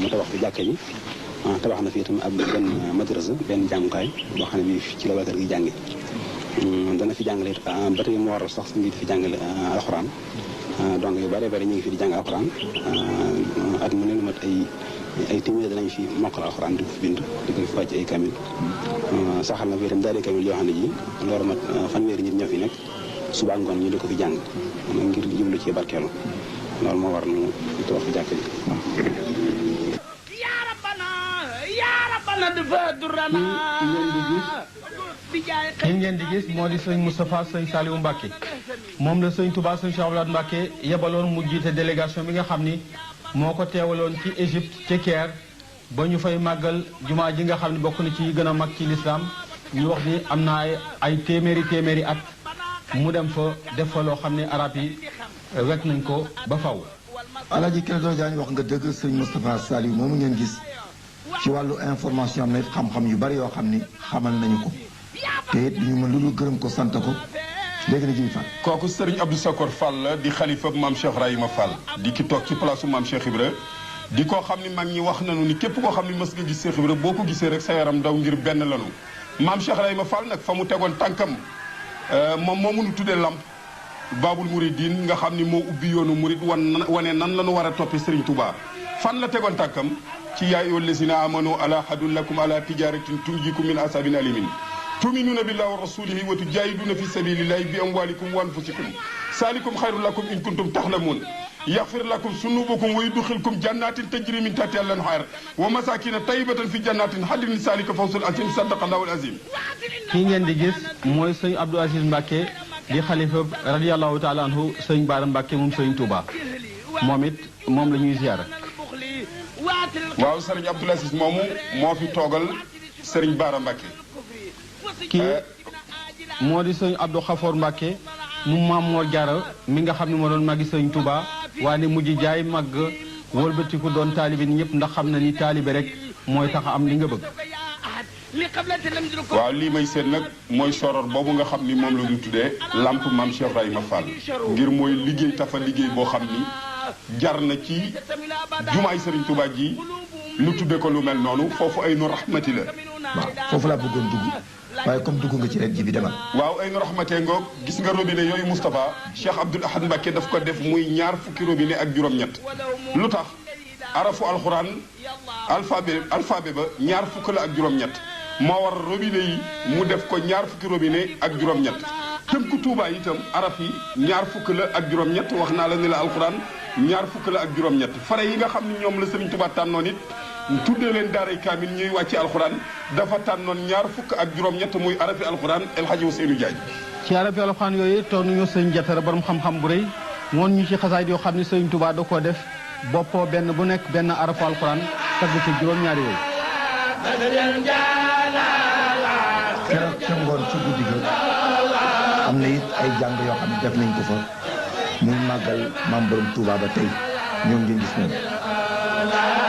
mu tabax fi jàkka ji tabax na fi itam ab benn madrasa benn jàngukaay boo xam ne bii ci la waa kër gi jànge dana fi jàngale it ba tey moo waral sax suñu di fi jàngale alxuraan donc yu bare bari ñu ngi fi di jàng alxuraan at mu ne lu mat ay téeméer danañ fi mokkal alxuraan di ko fi bind di ko fi wàcc ay kamil saxal na fi itam daal di kamil yoo xam ne ji loolu mat fanweeri nit ñoo fi nekk suba ngoon ñu di ko fi jàng ngir jublu ci barkeelu loolu moo war nu tabax fi jàkk ji ki ngeen di gis moo di sëñ Moustapha sëñ Saliou Mbacke moom la sëñ Touba sëñ Cheikh Abdou Lahad Mbacke yebaloon mu jiite délégation bi nga xam ni moo ko teewaloon ci Égypte ci Caire ba ñu fay màggal jumaa ji nga xam ne bokk na ci gën a mag ci lislaam ñu wax ni am na ay téeméeri at mu dem fa def fa loo xam ne arab yi wekk nañ ko ba faw Alaaji Clédor Diagne wax nga dëgg sëñ Moustapha Saliou moomu ngeen gis ci wàllu information am na it xam-xam yu bari yoo xam ni xamal nañu ko te it duñu mën lu dul gërëm ko sant ko léegi na jiy Fall. kooku Serigne Abdou Sakor Fall la di xalifa maam Cheikh Rahima Fall di ki toog ci place maam Cheikh Ibra di koo xam ni mag ñi wax nañu ni képp koo xam ni mës nga gis Cheikh Ibra boo ko gisee rek sa yaram daw ngir benn lanu maam Cheikh Rahima Fall nag fa mu tegoon tànkam moom moo mënu tuddee lamp Babul Mouridine nga xam ni moo ubbi yoonu murid wane nan la ñu war a toppee Serigne Touba fan la tegoon tànkam ci yaa ayyuhal lazina amanu ala hadullakum ala tijaratin tunjikum min asabin alimin tuminuna billahi wa rasulihi wa tujahiduna fi sabilillahi bi amwalikum wa anfusikum salikum khairul lakum in kuntum tahlamun yaghfir lakum sunubakum wa yudkhilkum jannatin tajri min tahtiha al-anhar wa masakin tayyibatan fi jannatin hadin salika fawzul azim sadaqallahu al-azim kii ngeen di gis mooy sëñ Abdou Aziz Mbacke di xalifa radiyallahu taala anhu sëñ Baara Mbacke moom sëñ Touba moom it moom la ñuy ziar. waaw sëriñ Abdou Aziz moomu moo fi toogal sëriñ Baara Mbacke kii moo di sëñ Abdou Khafour Mbacke mu maam moo jaara mi nga xam ne moo doon màggi sëñ Touba waaye mujj jaay màgg wëlbatiku doon taalibe ni ñëpp ndax xam na ni taalibe rek mooy tax a am li nga bëgg. waaw lii may seet nag mooy soror boobu nga xam ni moom la ñu tuddee lamp maam Cheikh Rahima Fall ngir mooy liggéey tafa liggéey boo xam ni jar na ci jumaay Serigne Touba ji lu tudde ko lu mel noonu foofu ay nu rahmati la. waaw foofu laa bëggoon dugg waaye comme dugg nga ci rek ji bi demal. waaw ay nu rahmatee ngoog gis nga robinet yooyu Moustapha Cheikh Abdoul Ahad Mbacke daf ko def muy ñaar fukki robinet ak juróom-ñett lu tax arafu alxuraan alphabet ba ñaar fukk la ak juróom-ñett moo war robinet yi mu def ko ñaar fukki robinet ak juróom-ñett tënku Touba itam araf yi ñaar fukk la ak juróom-ñett wax naa la ni la alxuraan ñaar fukk la ak juróom-ñett fare yi nga xam ne ñoom la Serigne Touba tànnoon it tuddee leen daaray kaamil ñuy wàcce alxuraan dafa tànnoon ñaar fukk ak juróom-ñett muy arafi alxuraan El Hadji Ousseynou Diagne. ci arafi alxuraan yooyu toog nañu sëñ Jatara borom xam-xam bu rëy woon ñu ci xasaay yoo xam ne Serigne Touba da koo def boppoo benn bu nekk benn arafu alxuraan tagg ci juróom-ñaari yooyu. keroog ca ngoon ci guddi ga am na it ay jàng yoo xam ne def nañ ko fa muy màggal maam borom Touba ba tey ñoom ngeen gis noonu